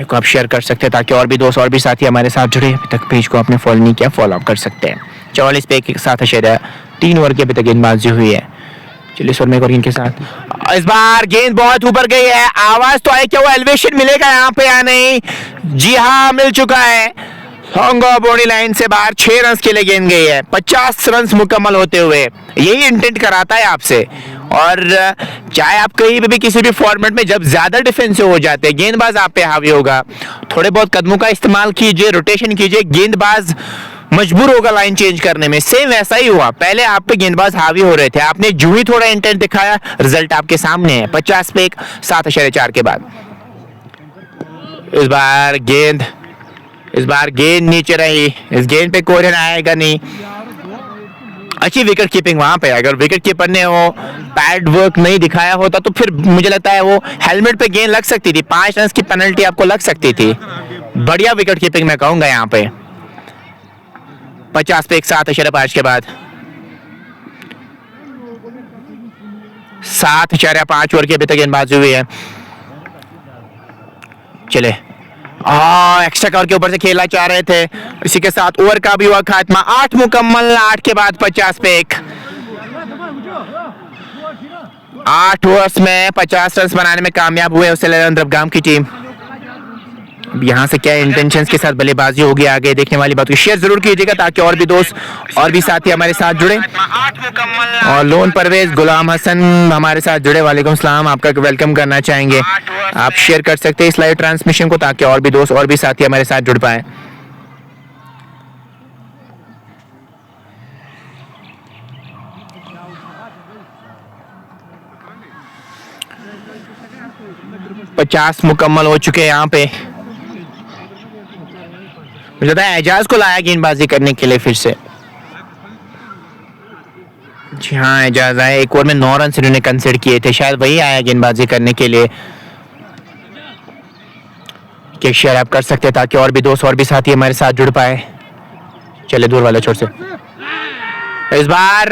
को आप शेयर कर सकते हैं ताकि और भी दोस्त और भी साथी हमारे साथ जुड़े। अभी तक पेज को आपने फॉलो नहीं किया, फॉलो अप कर सकते हैं। 44 पे 1 7.3 ओवर की अभी तक गेंदबाजी हुई है। चलिए स्वर में के साथ इस बार गेंद बहुत ऊपर गई है। आवाज तो आई, क्या वो एलिवेशन मिलेगा यहाँ पे या नहीं? जी हाँ, मिल चुका है। लॉन्ग बॉडी लाइन से बाहर 6 रन के लिए गेंद गई है। 50 रन मुकम्मल होते हुए यही इंटेंट कराता है आपसे। और चाहे आप कहीं भी किसी भी फॉर्मेट में जब ज्यादा डिफेंसिव हो जाते हैं, गेंदबाज आप पे हावी होगा, थोड़े बहुत कदमों का इस्तेमाल कीजिए, रोटेशन कीजिए, गेंदबाज मजबूर होगा लाइन चेंज करने में। सेम वैसा ही हुआ, पहले आप पे गेंदबाज हावी हो रहे थे, आपने जो ही थोड़ा इंटेंट दिखाया, रिजल्ट आपके सामने है। 50 पे 1 7.4 के बाद इस बार गेंद नीचे रही। इस गेंद पे कोई रन आएगा नहीं। अच्छी विकेट कीपिंग वहां पे। अगर विकेट कीपर ने वो पैड वर्क नहीं दिखाया होता तो फिर मुझे लगता है वो हेलमेट पे गेंद लग सकती थी। 5 रन की पेनल्टी आपको लग सकती थी। बढ़िया विकेट कीपिंग मैं कहूंगा यहाँ पे। 50 पे 1 7.5 के बाद 7.5 ओवर की अभी तक गेंदबाजी हुई है। चले एक्स्ट्रा कवर के ऊपर से खेलना चाह रहे थे। इसी के साथ ओवर का भी हुआ खात्मा। 8 मुकम्मल। 8 के बाद 50 पे 1। 8 ओवर्स में 50 रन बनाने में कामयाब हुए उसेलगाम की टीम। अब यहाँ से क्या इंटेंशंस के साथ बल्लेबाजी होगी आगे देखने वाली बात को शेयर जरूर कीजिएगा ताकि और भी दोस्त और भी साथी हमारे साथ जुड़े। और लोन परवेज गुलाम हसन हमारे साथ जुड़े। वालेकुम सलाम, आपका वेलकम करना चाहेंगे। आप शेयर कर सकते हैं इस लाइव ट्रांसमिशन को ताकि और भी दोस्त और भी साथी हमारे साथ जुड़ पाए। पचास मुकम्मल हो चुके हैं यहाँ पे। मुझे लगता है एजाज को लाया गेंदबाजी करने के लिए फिर से। जी हाँ, एजाज आया। एक ओवर में 9 रन इन्होंने कंसीडर किए थे, शायद वही आया गेंदबाजी करने के लिए। कि शेयर आप कर सकते हैं ताकि और भी दोस्त और भी साथी हमारे साथ जुड़ पाए। चले दूर वाले छोर से इस बार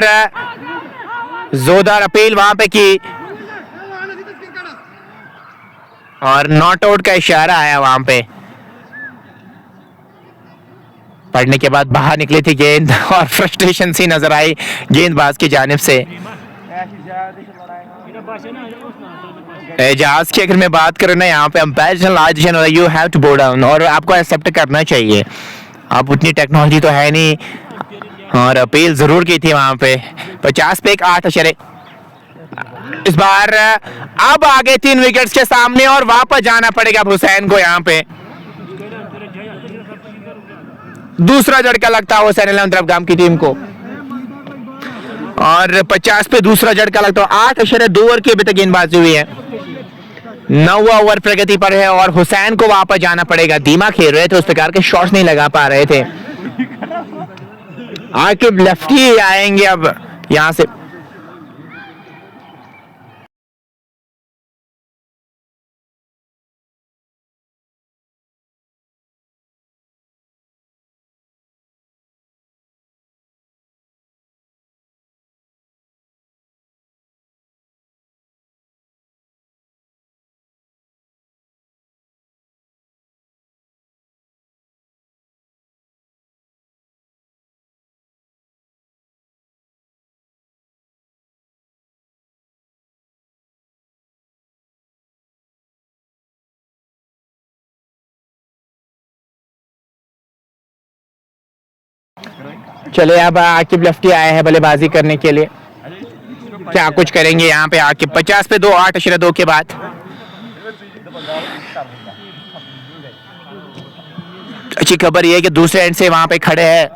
जोरदार अपील वहां पे की और नॉट आउट का इशारा आया वहां पे। पढ़ने के बाद बाहर निकली थी गेंद और फ्रस्ट्रेशन सी नजर आई गेंदबाज की जानिब से। एजाज की अगर मैं बात करूँ ना, यहाँ पे umpire you have to bow down, और आपको एक्सेप्ट करना चाहिए। अब उतनी टेक्नोलॉजी तो है नहीं, और अपील जरूर की थी वहां पे। 50 पे एक 8 अशरे। इस बार अब आगे 3 विकेट्स के सामने, और वापस जाना पड़ेगा हुसैन को। यहाँ पे दूसरा झटका लगता है हुसैन तरफगाम की टीम को, और 50 पे दूसरा झटका लगता है। 8.2 ओवर की अभी तक गेंदबाजी हुई है, 9वां ओवर प्रगति पर है, और हुसैन को वापस जाना पड़ेगा। धीमा खेल रहे थे, उस प्रकार के शॉट्स नहीं लगा पा रहे थे। आकिब लेफ्टी आएंगे अब यहां से। चले अब आकिब लेफ्टी आए हैं बल्लेबाजी करने के लिए। क्या कुछ करेंगे यहाँ पे आकिब। 50 पे 2, 8.2 के बाद। अच्छी खबर यह है कि दूसरे एंड से वहां पे खड़े हैं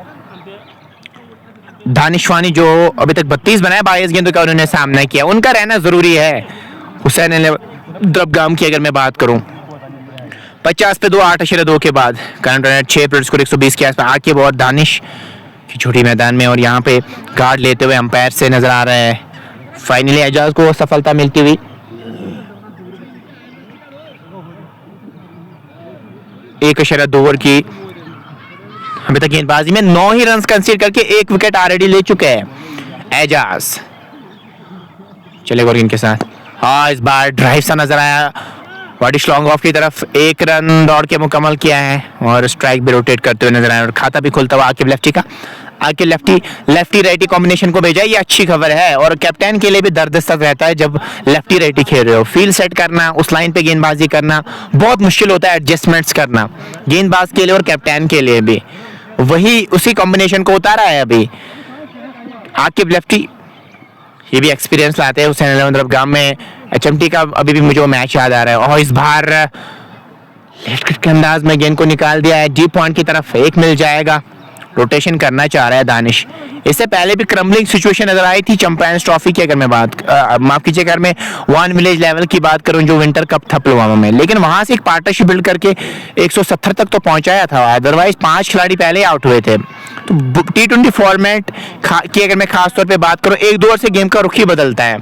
दानिशवानी, जो अभी तक 32 बनाए 22 गेंदों का उन्होंने सामना किया। उनका रहना जरूरी है। हुसैन द्रबगाम की अगर मैं बात करूं, 50 पे 2, 8.2 के बाद करंट रन 6 पर स्कोर 120 के आसपास। आकिब और दानिश की छोटी मैदान में, और यहाँ पे गार्ड लेते हुए अंपायर से नजर आ रहे हैं। फाइनली एजाज को सफलता मिलती हुई। एक 1.2 ओवर की अभी तक गेंदबाजी में 9 ही रन कंसीड करके 1 विकेट ऑलरेडी ले चुके हैं एजाज। चले गोर्गिन के साथ। हाँ, इस बार ड्राइव सा नजर आया वाडिश लॉन्ग ऑफ की तरफ। 1 रन दौड़ के मुकम्मल किया है, और स्ट्राइक भी रोटेट करते हुए नजर आया, और खाता भी खुलता हुआ आकिब लेफ्टी का। आकिब लेफ्टी राइटी कॉम्बिनेशन को भेजा, ये अच्छी खबर है, और कैप्टन के लिए भी दर्द सर रहता है जब लेफ्टी राइटी खेल रहे हो। फील्ड सेट करना, उस लाइन पे गेंदबाजी करना बहुत मुश्किल होता है, एडजस्टमेंट्स करना गेंदबाज के लिए और कैप्टन के लिए भी। वही उसी कॉम्बिनेशन को उतारा है अभी आकिब लेफ्टी। ये भी एक्सपीरियंस लाते हैं हुसैन द्रबगाम में। HMT का अभी भी मुझे वो मैच याद आ रहा है, और इस बार लेफ्ट के अंदाज में गेंद को निकाल दिया है डीप पॉइंट की तरफ। 1 मिल जाएगा। रोटेशन करना चाह रहा है दानिश। इससे पहले भी क्रम्बलिंग सिचुएशन नजर आई थी चैंपियंस ट्रॉफी की, अगर मैं माफ कीजिए, अगर मैं वन विलेज लेवल की बात करूं जो विंटर कप था पुलवामा में, लेकिन वहां से एक पार्टनरशिप बिल्ड करके 170 तक तो पहुंचाया था। अदरवाइज 5 खिलाड़ी पहले ही आउट हुए थे। तो T20 फॉर्मेट की अगर मैं खास तौर पे बात करूं, 1-2 ओवर से गेम का रुख ही बदलता है।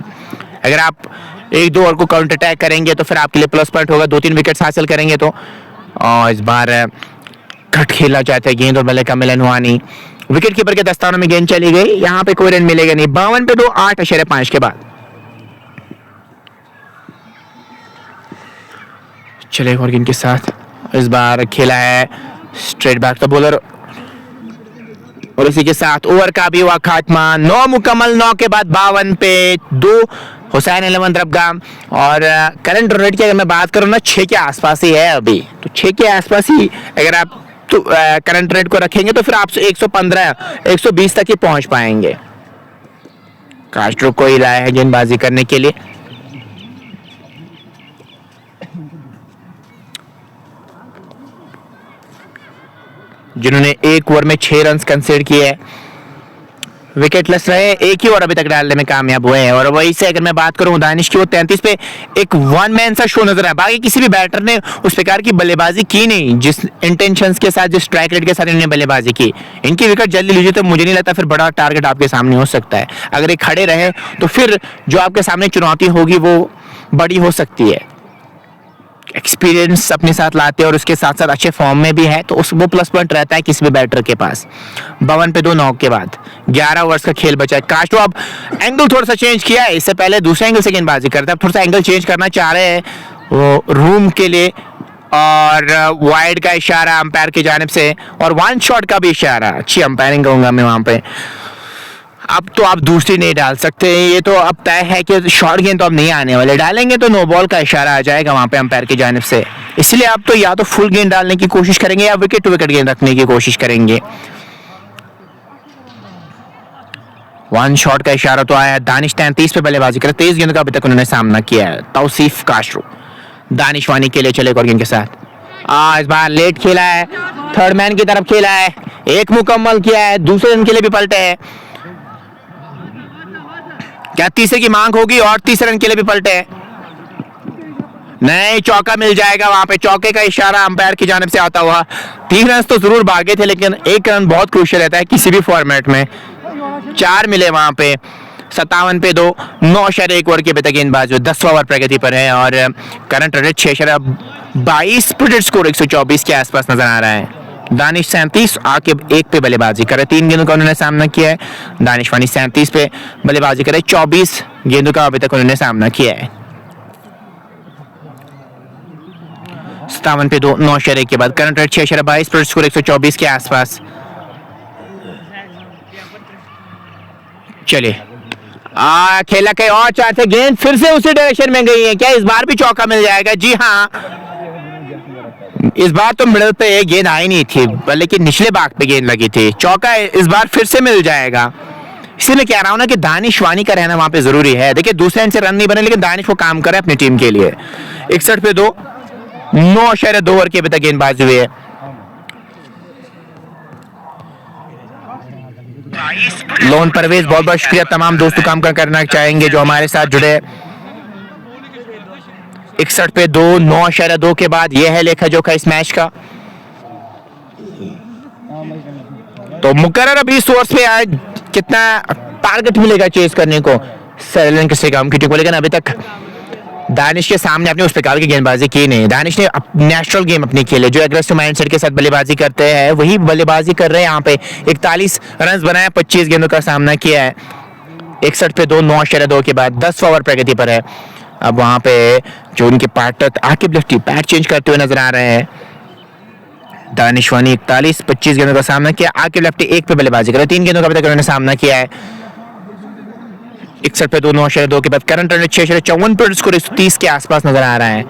अगर आप 1-2 ओवर को काउंटर अटैक करेंगे तो फिर आपके लिए प्लस पॉइंट होगा, 2-3 विकेट्स हासिल करेंगे तो। और इस बार कट खेलना चाहते हैं गेंद और बल्ले का मिलन हुआ नहीं। विकेट कीपर के दस्तानों में गेंद चली गई, यहाँ पे कोई रन मिलेगा नहीं। 52 पे 2, 8.5 के बाद। चले गोर्गिन के साथ। इस बार खेला है स्ट्रेट बैक तो बॉलर, और इसी के साथ ओवर का भी हुआ खात्मा। 9 मुकम्मल, 9 के बाद 52 पे 2 हुसैन द्रबगाम। और करंट रन रेट की अगर मैं बात करूँ ना, 6 के आसपास ही है अभी। तो 6 के आसपास ही अगर आप तो करंट रेट को रखेंगे तो फिर आप 115 120 तक ही पहुंच पाएंगे। कास्ट्रो को ही लाया है गेंदबाजी करने के लिए। जिन्होंने 1 ओवर में 6 रन कंसीड किए हैं, विकेटलेस रहे, 1 ही ओवर अभी तक डालने में कामयाब हुए हैं। और वही से अगर मैं बात करूं दानिश की, वो 33 पे एक वन मैन सा शो नजर आया। बाकी किसी भी बैटर ने उस प्रकार की बल्लेबाजी की नहीं जिस इंटेंशंस के साथ, जिस स्ट्राइक रेट के साथ इन्होंने बल्लेबाजी की। इनकी विकेट जल्दी लीजिए तो मुझे नहीं लगता फिर बड़ा टारगेट आपके सामने हो सकता है। अगर ये खड़े रहे तो फिर जो आपके सामने चुनौती होगी वो बड़ी हो सकती है। एक्सपीरियंस अपने साथ लाते हैं और उसके साथ साथ अच्छे फॉर्म में भी है, तो उस वो प्लस पॉइंट रहता है किसी भी बैटर के पास। 52 पे 2 नॉक के बाद 11 ओवर्स का खेल बचा है। कास्ट्रो अब एंगल थोड़ा सा चेंज किया है, इससे पहले दूसरे एंगल से गेंदबाजी करते हैं, अब थोड़ा सा एंगल चेंज करना चाह रहे हैं वो रूम के लिए। और वाइड का इशारा अंपायर की जानिब से, और वन शॉट का भी इशारा। अच्छी अंपायरिंग कहूंगा मैं वहां पे। अब तो आप दूसरी नहीं डाल सकते, ये तो अब तय है कि शॉर्ट गेंद तो अब नहीं आने वाले, डालेंगे तो नो बॉल का इशारा आ जाएगा वहां पे अंपायर की जानिब से। इसलिए आप तो या तो फुल गेंद डालने की कोशिश करेंगे या विकेट टू विकेट गेंद रखने की कोशिश करेंगे। वन शॉट का इशारा तो आया। दानिश 33 पे बल्लेबाजी करे, 23 गेंदों का अभी तक उन्होंने सामना किया है। तौसीफ काशरू दानिशवानी के लिए चले और गेंद के साथ इस बार लेट खेला है, थर्ड मैन की तरफ खेला है, एक मुकम्मल किया है, दूसरे रन के लिए भी पलटे है। क्या तीसरे की मांग होगी और तीसरे रन के लिए भी पलटे है? नहीं, चौका मिल जाएगा वहां पे। चौके का इशारा अंपायर की जानिब से आता हुआ। 3 रन तो जरूर भागे थे, लेकिन एक रन बहुत क्रूशियल रहता है किसी भी फॉर्मेट में। 4 मिले वहां पे। 57 पे 2, 9.1 ओवर के बेतक गेंदबाज 10वां ओवर प्रगति पर है और करंट रन 6.22, प्रोजेक्ट स्कोर 124 के आसपास नजर आ रहा है। दानिश 37 आकिब 1 पे बल्लेबाजी करे, 3 गेंदों का उन्होंने सामना किया है। दानिशवानी 37 पे बल्लेबाजी करे, 24 गेंदों का अभी तक उन्होंने सामना किया है। 57 पे 2, 9.1 के बाद करंट रेट 6.22, प्रोजेक्ट स्कोर 124 के आसपास। चलिए खेला कहीं और 4 से, गेंद फिर से उसी डायरेक्शन में गई है। क्या इस बार भी चौका मिल जाएगा? जी हाँ, इस बार तो मिडल पे गेंद आई नहीं थी, बल्कि निचले भाग पे गेंद लगी थी। चौका इस बार फिर से मिल जाएगा। इसीलिए कह रहा हूं ना कि दानिशवानी का रहना वहां पे जरूरी है। देखिए दूसरे एंड से रन नहीं बने, लेकिन दानिश वो काम करे अपनी टीम के लिए। 61 पे 2, 9.2 ओवर के अभी तक गेंदबाजी हुई है। लोन परवेज बहुत बहुत शुक्रिया, तमाम दोस्तों काम करना चाहेंगे जो हमारे साथ जुड़े। 61 पे 2, 9.2 के बाद यह है लेखा जोखा इस मैच का। तो मुकर्रर 20 ओवर्स पे आज कितना टारगेट मिलेगा चेस करने को सैलन किसी काम की टीम को, लेकिन अभी तक दानिश के सामने अपने उस प्रकार की गेंदबाजी की नहीं। दानिश ने नेचुरल गेम अपनी खेले, जो एग्रेसिव माइंडसेट के साथ बल्लेबाजी करते हैं वही बल्लेबाजी कर रहे हैं। यहाँ पे 41 रन बनाए, 25 गेंदों का सामना किया है। 61 पे 2, 9.2 के बाद 10वां ओवर प्रगति पर है। अब वहां पे जो उनके partner Aqib lefty bat change करते हुए नजर आ रहे हैं। दानिशवानी 41, 25 गेंदों का सामना किया। आकिब लेफ्टी 1 पे बल्लेबाजी करे, 3 गेंदों का अभी तक उन्होंने सामना किया है। 61 पे 2, 9.2 के बाद करंट रन 6.54, पर स्कोर 130 के आसपास नजर आ रहा है।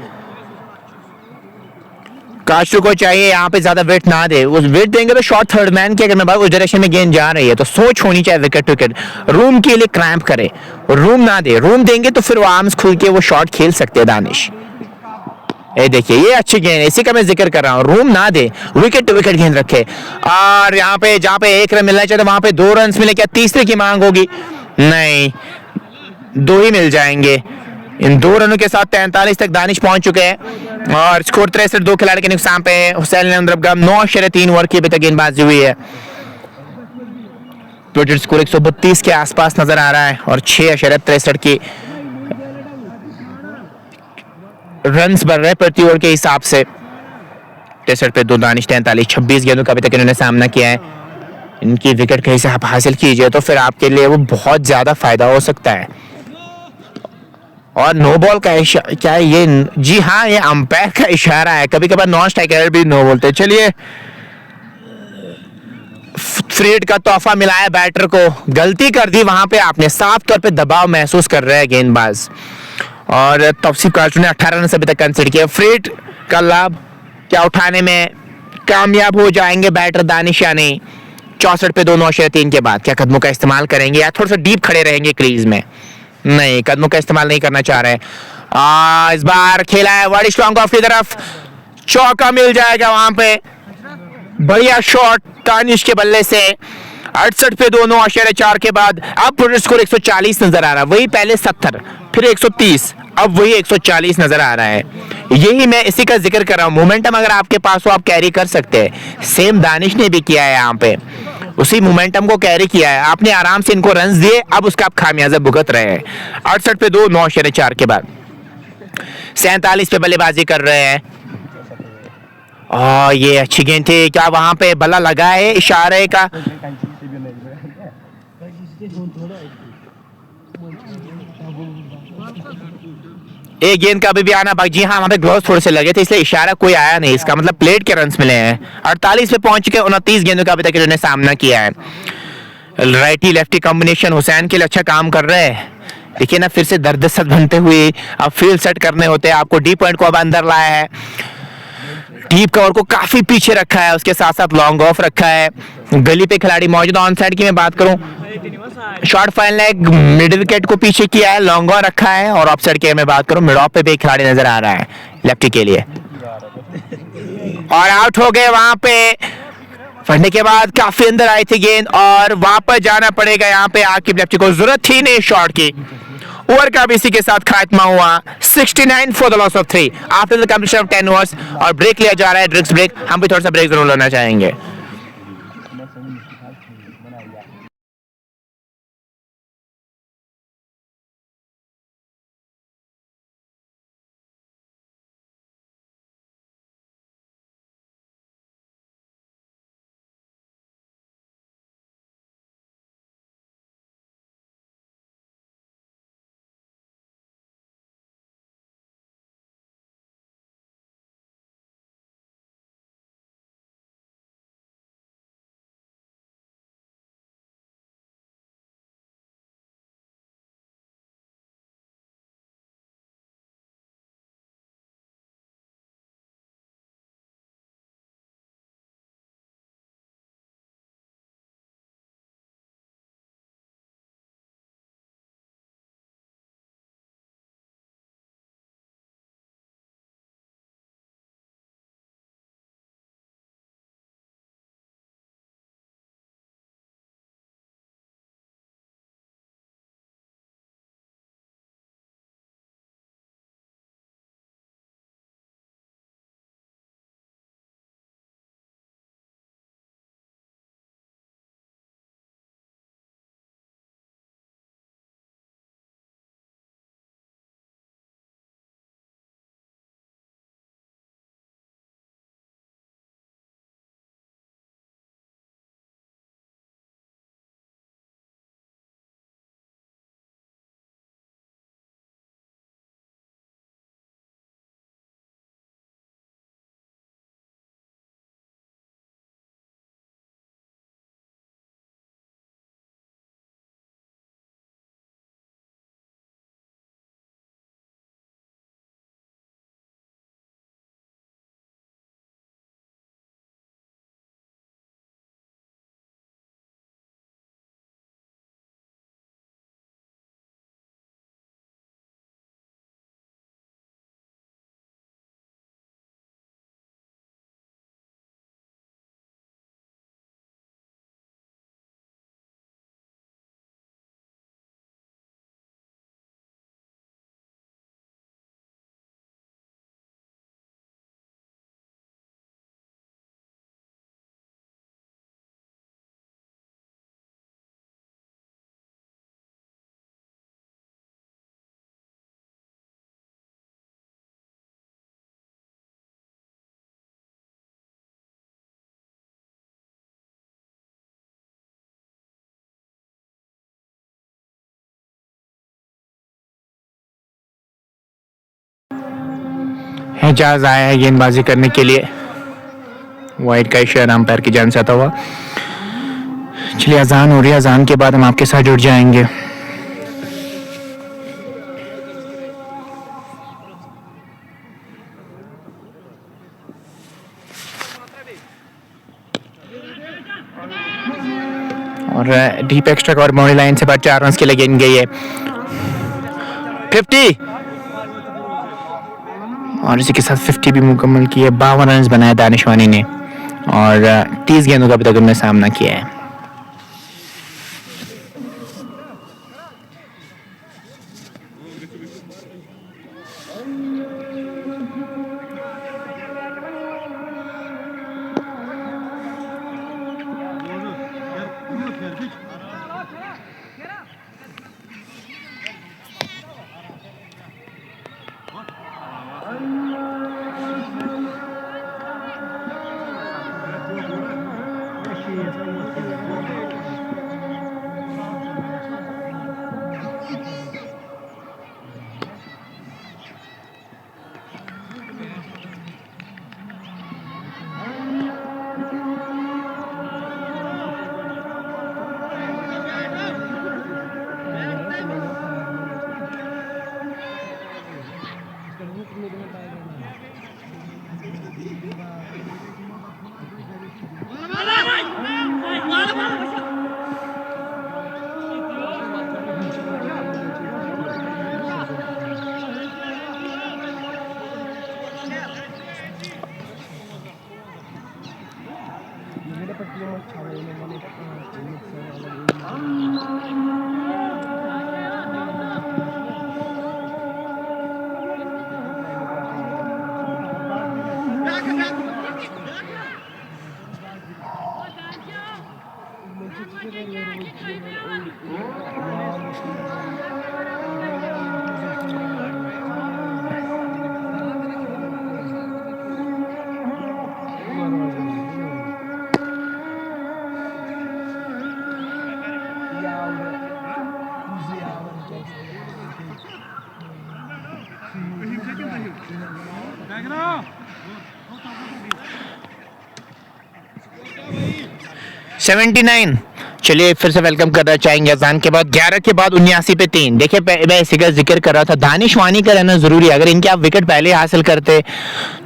काशरू को चाहिए यहाँ पे ज्यादा वेट ना दे, उस वेट देंगे तो शॉर्ट थर्ड मैन की अगर मैं बात उस डायरेक्शन में गेंद जा रही है तो सोच होनी चाहिए विकेट टू विकेट। रूम के लिए क्रैम्प करे, रूम ना दे। रूम देंगे तो फिर वो आर्म्स खुल के वो शॉट खेल सकते हैं दानिश। ये देखिए ये अच्छी गेंद, इसी का मैं जिक्र कर रहा हूँ। रूम ना दे, विकेट टू विकेट गेंद रखे। और यहाँ पे जहाँ पे 1 रन मिलना चाहिए वहां पे 2 रन मिले। क्या तीसरे की मांग होगी? नहीं, 2 ही मिल जाएंगे। इन 2 रनों के साथ 43 तक दानिश पहुंच चुके हैं और स्कोर 63, 2 खिलाड़ी के नुकसान पे हुसैन अमद्रबगम 9.3 ओवर की अभी तक गेंदबाजी हुई है। टोटल स्कोर 132 के आसपास नजर आ रहा है और 6.63 की रन्स बन रहे प्रति ओवर के हिसाब से। 63 पे 2 दानिश 43, 26 गेंदों का अभी तक इन्होंने सामना किया है। इनकी विकेट कहीं से आप हासिल कीजिए तो फिर आपके लिए वो बहुत ज्यादा फायदा हो सकता है। और नो बॉल का क्या है ये? जी हाँ, ये अंपायर का इशारा है। कभी कभार नॉन स्ट्राइकर भी नो बोलते। चलिए फ्री हिट का तोहफा मिला है बैटर को। गलती कर दी वहां पे आपने, साफ तौर पे दबाव महसूस कर रहे हैं गेंदबाज। और तौसीफ काशरू ने 18 रन से अभी तक कंसीडर किया। फ्री हिट का लाभ क्या उठाने में कामयाब हो जाएंगे बैटर दानिश या नहीं? 64 पे 2, 9.3 के बाद क्या कदमों का इस्तेमाल करेंगे या थोड़ा सा डीप खड़े रहेंगे क्रीज में? नहीं, कदमों का इस्तेमाल नहीं करना चाह रहे। इस बार खेला है बड़ी स्ट्रॉन्ग ऑफ की तरफ, चौका मिल जाएगा वहां पे। बढ़िया शॉट दानिश के बल्ले से। 68 पे 2, 9.4 के बाद अब प्रोजेक्ट स्कोर 140 नजर आ रहा है। वही पहले 70, फिर 130, अब वही 140 नजर आ रहा है। यही मैं इसी का जिक्र कर रहा हूं। मोमेंटम अगर आपके पास हो आप कैरी कर सकते हैं। सेम दानिश ने भी किया है यहाँ पे, उसी मोमेंटम को कैरी किया है। आपने आराम से इनको रन्स दिए, अब उसका आप खामियाजा भुगत रहे हैं। 68 पे 2, 9.4 के बाद 47 पे बल्लेबाजी कर रहे हैं। ये अच्छी गेंद थी। क्या वहां पे बल्ला लगा है इशारे का? एक गेंद का अभी भी आना बाकी। जी हाँ, वहां पे ग्लोव्स थोड़े से लगे थे इसलिए इशारा कोई आया नहीं। इसका मतलब प्लेट के रन्स मिले हैं। 48 पे पहुंच चुके, 29 गेंदों का अभी तक इन्होंने सामना किया है। राइटी लेफ्टी कॉम्बिनेशन हुसैन के लिए अच्छा काम कर रहे हैं। देखिए ना, फिर से दर्द सद बनते हुए अब फील्ड सेट करने होते हैं आपको। डी पॉइंट को अब अंदर लाया है, डीप कवर को काफी पीछे रखा है, उसके साथ साथ लॉन्ग ऑफ रखा है। गली पे खिलाड़ी मौजूद। ऑन साइड की मैं बात करूं, short fine leg mid wicket को पीछे किया है, लॉन्ग ऑन रखा है। और ऑफ साइड की मैं बात करूं, मिड ऑफ पे भी एक खिलाड़ी नजर आ रहा है लेफ्टी के लिए, और आउट हो गए वहां पे। पढ़ने के बाद काफी अंदर आई थी गेंद और वापस जाना पड़ेगा यहाँ पे। आकिब लेफ्टी को जरूरत ही नहीं शॉट की। ओवर का भी इसी के साथ खात्मा हुआ, 69 for the loss of 3 after the completion of 10 overs. और ब्रेक लिया जा रहा है, ड्रिंक्स ब्रेक। हम भी थोड़ा सा ब्रेक जरूर लेना चाहेंगे। एजाज आया है गेंदबाजी करने के लिए, वाइड का इशारा अंपायर की जान से आता हुआ। चलिए, अजान हो रही है, अजान के बाद हम आपके साथ जुड़ जाएंगे। और deep extra cover boundary line से बाद 4 रन के लिए गेंद गई है, 50। और इसी के साथ 50 भी मुकम्मल की है। 52 रन बनाए दानिशवानी ने और 30 गेंदों का अभी तक उन्होंने सामना किया है। $79। चलिए फिर से वेलकम करना चाहेंगे अजान के बाद 11 के बाद 79 पे 3। देखिए मैं इसी का जिक्र कर रहा था, दानिशवानी का रहना जरूरी है। अगर इनके आप विकेट पहले हासिल करते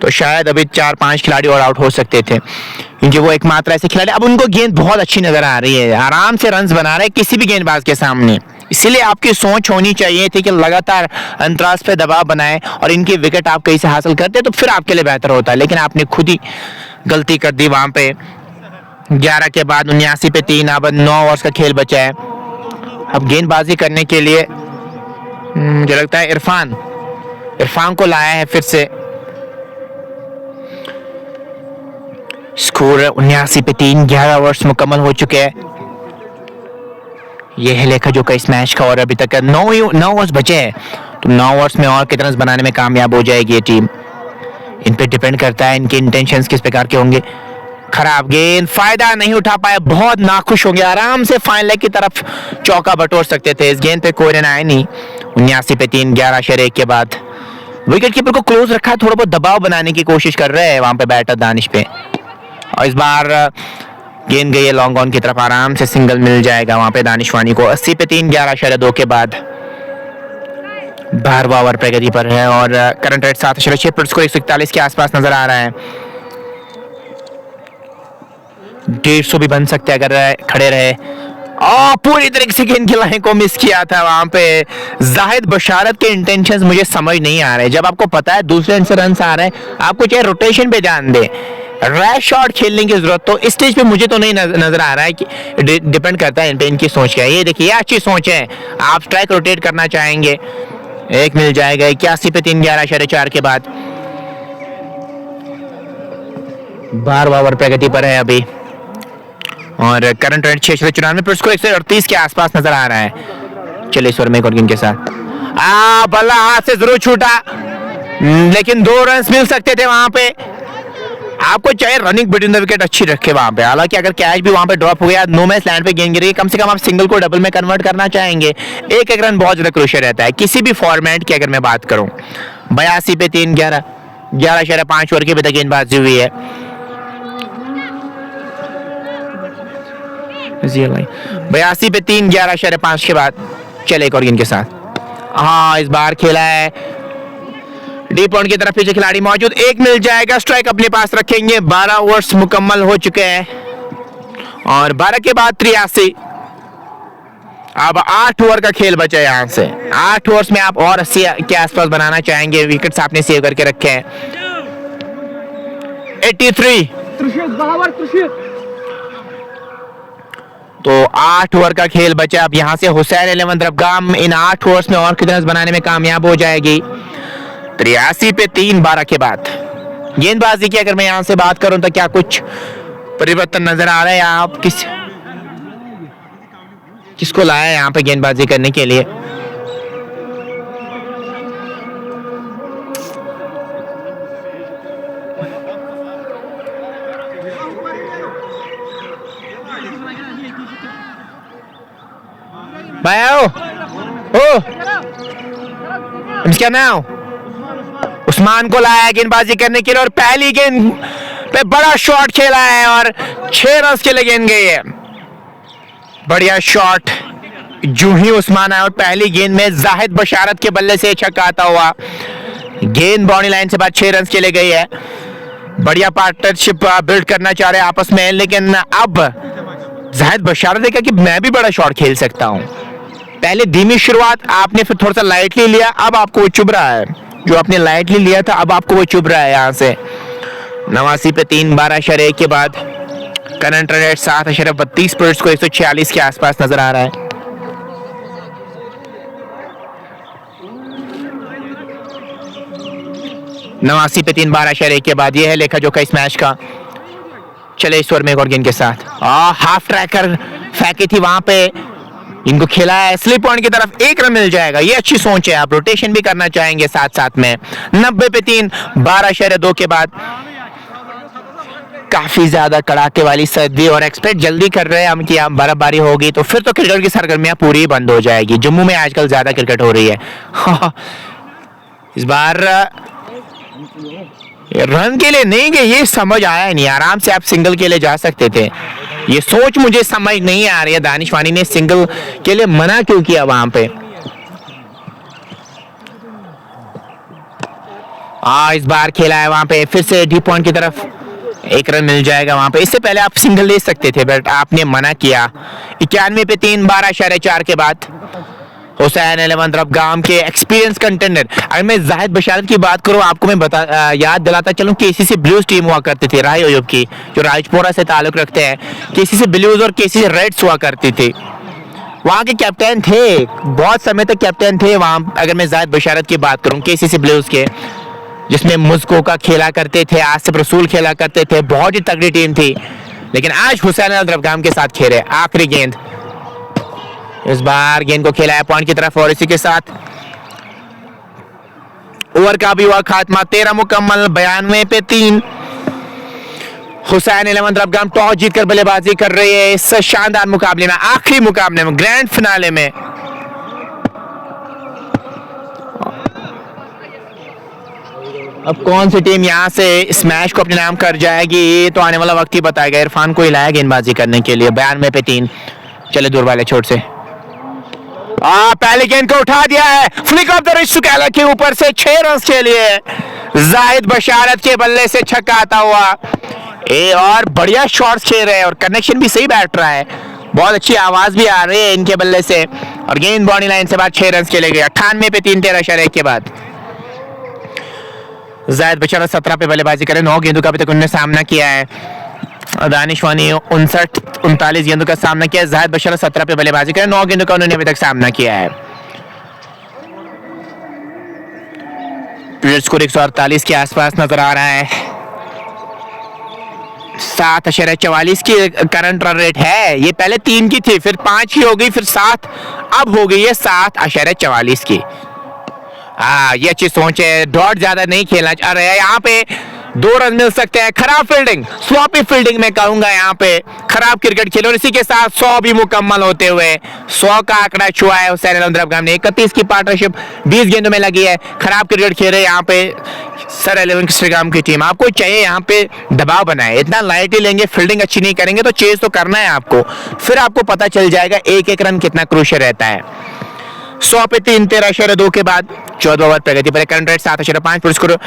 तो शायद अभी 4-5 खिलाड़ी और आउट हो सकते थे, क्योंकि वो एकमात्र ऐसे खिलाड़ी। अब उनको गेंद बहुत अच्छी नजर आ रही है, आराम से रन्स बना रहे हैं किसी भी गेंदबाज के सामने। इसीलिए आपकी सोच होनी चाहिए थी कि लगातार अंतराज पे दबाव बनाएं और इनकी विकेट आप कहीं से हासिल करते तो फिर आपके लिए बेहतर होता, लेकिन आपने खुद ही गलती कर दी वहां पे। 11 के बाद 79 पे 3। अब 9 ओवर्स का खेल बचा है। अब गेंदबाजी करने के लिए मुझे लगता है इरफान को लाया है फिर से। स्कोर 79 पे 3, 11 ओवर्स मुकम्मल हो चुके हैं। ये है लेखा जो का इस मैच का, और अभी तक 9 ओवर्स बचे हैं, तो 9 ओवर्स में और कितना बनाने में कामयाब हो जाएगी ये टीम, इन पे डिपेंड करता है इनके इंटेंशंस किस प्रकार के होंगे। खराब गेंद, फायदा नहीं उठा पाया, बहुत नाखुश होंगे। आराम से फाइन लेग की तरफ चौका बटोर सकते थे, इस गेंद पे कोई रन आया नहीं। 79 पे 3, 11/1 के बाद विकेट कीपर को क्लोज रखा, थोड़ा बहुत दबाव बनाने की कोशिश कर रहे हैं वहां पे बैटर दानिश पे। और इस बार गेंद गई है लॉन्ग ऑन की तरफ, आराम से सिंगल मिल जाएगा वहां पे दानिशवानी को। 80 पे 3, 11/2 के बाद 12वां ओवर प्रगति पर है और करंट रेट 7/6 पर स्कोर 141 के आसपास नजर आ रहा है। 150 भी बन सकते अगर खड़े रहे। पूरी तरीके से गेंद की लाइन को मिस किया था वहां पे। जाहिद बशारत के इंटेंशंस मुझे समझ नहीं आ रहे। जब आपको पता है दूसरे एंड से रन आ रहे हैं, आपको चाहे रोटेशन पे ध्यान दे, रैश शॉट खेलने की जरूरत तो इस स्टेज पे मुझे तो नहीं नजर आ रहा है कि डिपेंड करता है इन पे इनकी सोच क्या है। ये देखिए, ये अच्छी सोच है। आप स्ट्राइक रोटेट करना चाहेंगे, एक मिल जाएगा। 81 पे 3, 11/4 के बाद 12वां ओवर प्रगति पर है अभी और करंट रेट 694 पर स्कोर 138 के आसपास नजर आ रहा है। चलिए इस ओवर में एक और गेंद के साथ बल्ला हाथ से जरूर छूटा, लेकिन 2 रन मिल सकते थे वहां पे। आपको चाहे रनिंग बिटवीन द विकेट अच्छी रखे वहां पे, हालांकि अगर कैच भी वहां पे ड्रॉप हो गया, नो मैच लैंड पे गेंद गिरी, कम से कम आप सिंगल को डबल में कन्वर्ट करना चाहेंगे। एक रन बहुत ज्यादा क्रूशियल रहता है किसी भी फॉर्मेट की। अगर मैं बात करूं 82 पे 3, 11/5 ओवर की गेंदबाजी हुई है। 82 पे 3, 11/5 के बाद चले एक और गेंद के साथ। इस बार खेला है डीप पॉइंट की तरफ, पीछे खिलाड़ी मौजूद, एक मिल जाएगा। स्ट्राइक अपने पास रखेंगे। 12 ओवर्स मुकम्मल हो चुके हैं और 12 के बाद 83। अब 8 ओवर का खेल बचा है। यहां से 8 ओवर्स में आप और 80 के आसपास बनाना चाहेंगे। विकेट्स आपने सेव करके रखे हैं। 83 तो 8 ओवर का खेल बचा। अब यहां से हुसैन 11 दरगाम इन 8 ओवर्स में और कितने बनाने में कामयाब हो जाएगी। 83 पे 3, 12 के बाद गेंदबाजी की अगर मैं यहां से बात करूं तो क्या कुछ परिवर्तन नजर आ रहा है? आप किसको लाया है यहां पे गेंदबाजी करने के लिए? क्या नाम? उस्मान को लाया है गेंदबाजी करने के लिए और पहली गेंद पे बड़ा शॉट खेला है और 6 रन के लिए गेंद गई है। बढ़िया शॉट जूही उस्मान आया और पहली गेंद में जाहिद बशारत के बल्ले से छक्का आता हुआ गेंद बाउंड्री लाइन से बाद 6 रन के लिए गई है। बढ़िया पार्टनरशिप बिल्ड करना चाह रहे हैं आपस में, लेकिन अब जाहिद बशारत देखा कि मैं भी बड़ा शॉट खेल सकता हूं। पहले धीमी शुरुआत आपने, फिर थोड़ा सा लाइटली लिया, अब आपको वो चुभ रहा है। जो आपने लाइटली लिया था अब आपको वो चुभ रहा है। यहां से 89 पे 3, 12.1 के बाद करंट रन रेट 7.32 पर को 146 के आसपास नजर आ रहा है। नवासी पे 3, 12.1 के बाद ये है लेखा जोखा इस मैच का। चले इस ओवर में एक और गेंद के साथ हाफ ट्रैकर फेंकी थी वहां पे, इनको खेला है स्लिप पॉइंट की तरफ, 1 रन मिल जाएगा। ये अच्छी सोच है, आप रोटेशन भी करना चाहेंगे साथ साथ में। 90 पे 3, 12.2 के बाद काफी ज्यादा कड़ाके वाली सर्दी और एक्सपेक्ट जल्दी कर रहे हैं हम कि यहाँ बर्फबारी होगी तो फिर तो क्रिकेट की सरगर्मियां पूरी बंद हो जाएगी। जम्मू में आजकल ज्यादा क्रिकेट हो रही है। इस बार रन के लिए नहीं गए, ये समझ आया नहीं। आराम से आप सिंगल के लिए जा सकते थे। ये सोच मुझे समझ नहीं आ रही है, दानिश वानी ने सिंगल के लिए मना क्यों किया वहां पे। इस बार खेला है वहां पे, फिर से डी पॉइंट की तरफ 1 रन मिल जाएगा वहां पे। इससे पहले आप सिंगल ले सकते थे बट आपने मना किया। 91 पे 3, 12.4 के बाद हुसैन 11 रबगाम के एक्सपीरियंस कंटेंडर। अगर मैं जाहिद बशारत की बात करूं, आपको मैं याद दिलाता चलूं, केसीसी ब्लूज टीम हुआ करती थी राही अयूब की, जो राजपुरा से ताल्लुक रखते हैं। केसीसी ब्लूज और केसीसी रेड्स हुआ करती थी। वहां के कैप्टन थे, बहुत समय तक कैप्टन थे वहां। अगर मैं जाहिद बशारत की बात करूं केसीसी ब्लूज के, जिसमें मुस्को का खेला करते थे, आसिफ रसूल खेला करते थे, बहुत ही तगड़ी टीम थी। लेकिन आज हुसैन रबगाम के साथ खेले। आखिरी गेंद, इस बार गेंद को खेला है पॉइंट की तरफ और इसी के साथ ओवर का भी हुआ खात्मा। 13 मुकम्मल, 92 पे 3। हुसैन 11 रबगाम टॉस जीतकर बल्लेबाजी कर रही है इस शानदार मुकाबले में, आखिरी मुकाबले में, ग्रैंड फिनाले में। अब कौन सी टीम यहां से इस मैच को अपने नाम कर जाएगी ये तो आने वाला वक्त ही बताएगा। इरफान को हिलाया गेंदबाजी करने के लिए। 92 पे 3। चले दूर वाले छोर से पहले गेंद को उठा दिया है, फ्लिक ऑफ द रिस्ट के ऊपर से 6 रन के लिए जाहिद बशारत के बल्ले से छक्का आता हुआ। और बढ़िया शॉट्स खेल रहे हैं और कनेक्शन भी सही बैठ रहा है, बहुत अच्छी आवाज भी आ रही है इनके बल्ले से। और गेंद बाउंड्री लाइन से बाद 6 रन के लिए गए। 98 पे 3, 13.1 के बाद जाहिद बशारत 17 पे बल्लेबाजी करे। 9 गेंदों का अभी तक उन्होंने सामना किया है। दानिश वानी 59-39 गेंदों का सामना किया। जाहिद बशारत 17 पे बल्लेबाजी करे। 9 गेंदों का उन्होंने अभी तक सामना किया है। स्कोर 148 के आसपास नजर आ रहा है। 7.44 की करंट रन रेट है। ये पहले 3 की थी, फिर 5 की हो गई, फिर 7, अब हो गई है 7.44 की। ये अच्छी सोच है, डॉट ज्यादा नहीं खेलना चाह रहे हैं। यहाँ पे 2 रन मिल सकते हैं। खराब फील्डिंग, स्लॉपी फील्डिंग में कहूंगा, यहाँ पे खराब क्रिकेट खेलो। और इसी के साथ 100 भी मुकम्मल होते हुए 100 का आंकड़ा छुआ है हुसैन रबगाम ने। 31 की पार्टनरशिप 20 गेंदों में लगी है। खराब क्रिकेट खेल रहे यहाँ पे सर 11 स्टेडियम की टीम। आपको चाहिए यहाँ पे दबाव बनाए, इतना लाइट ही लेंगे, फील्डिंग अच्छी नहीं करेंगे तो चेज तो करना है आपको। फिर आपको पता चल जाएगा 1-1 रन कितना क्रूशियल रहता है। 100 पे 3, 13.2 के बाद 14 ओवर प्रगति पर। करंट रेट 7.5 पर स्कोर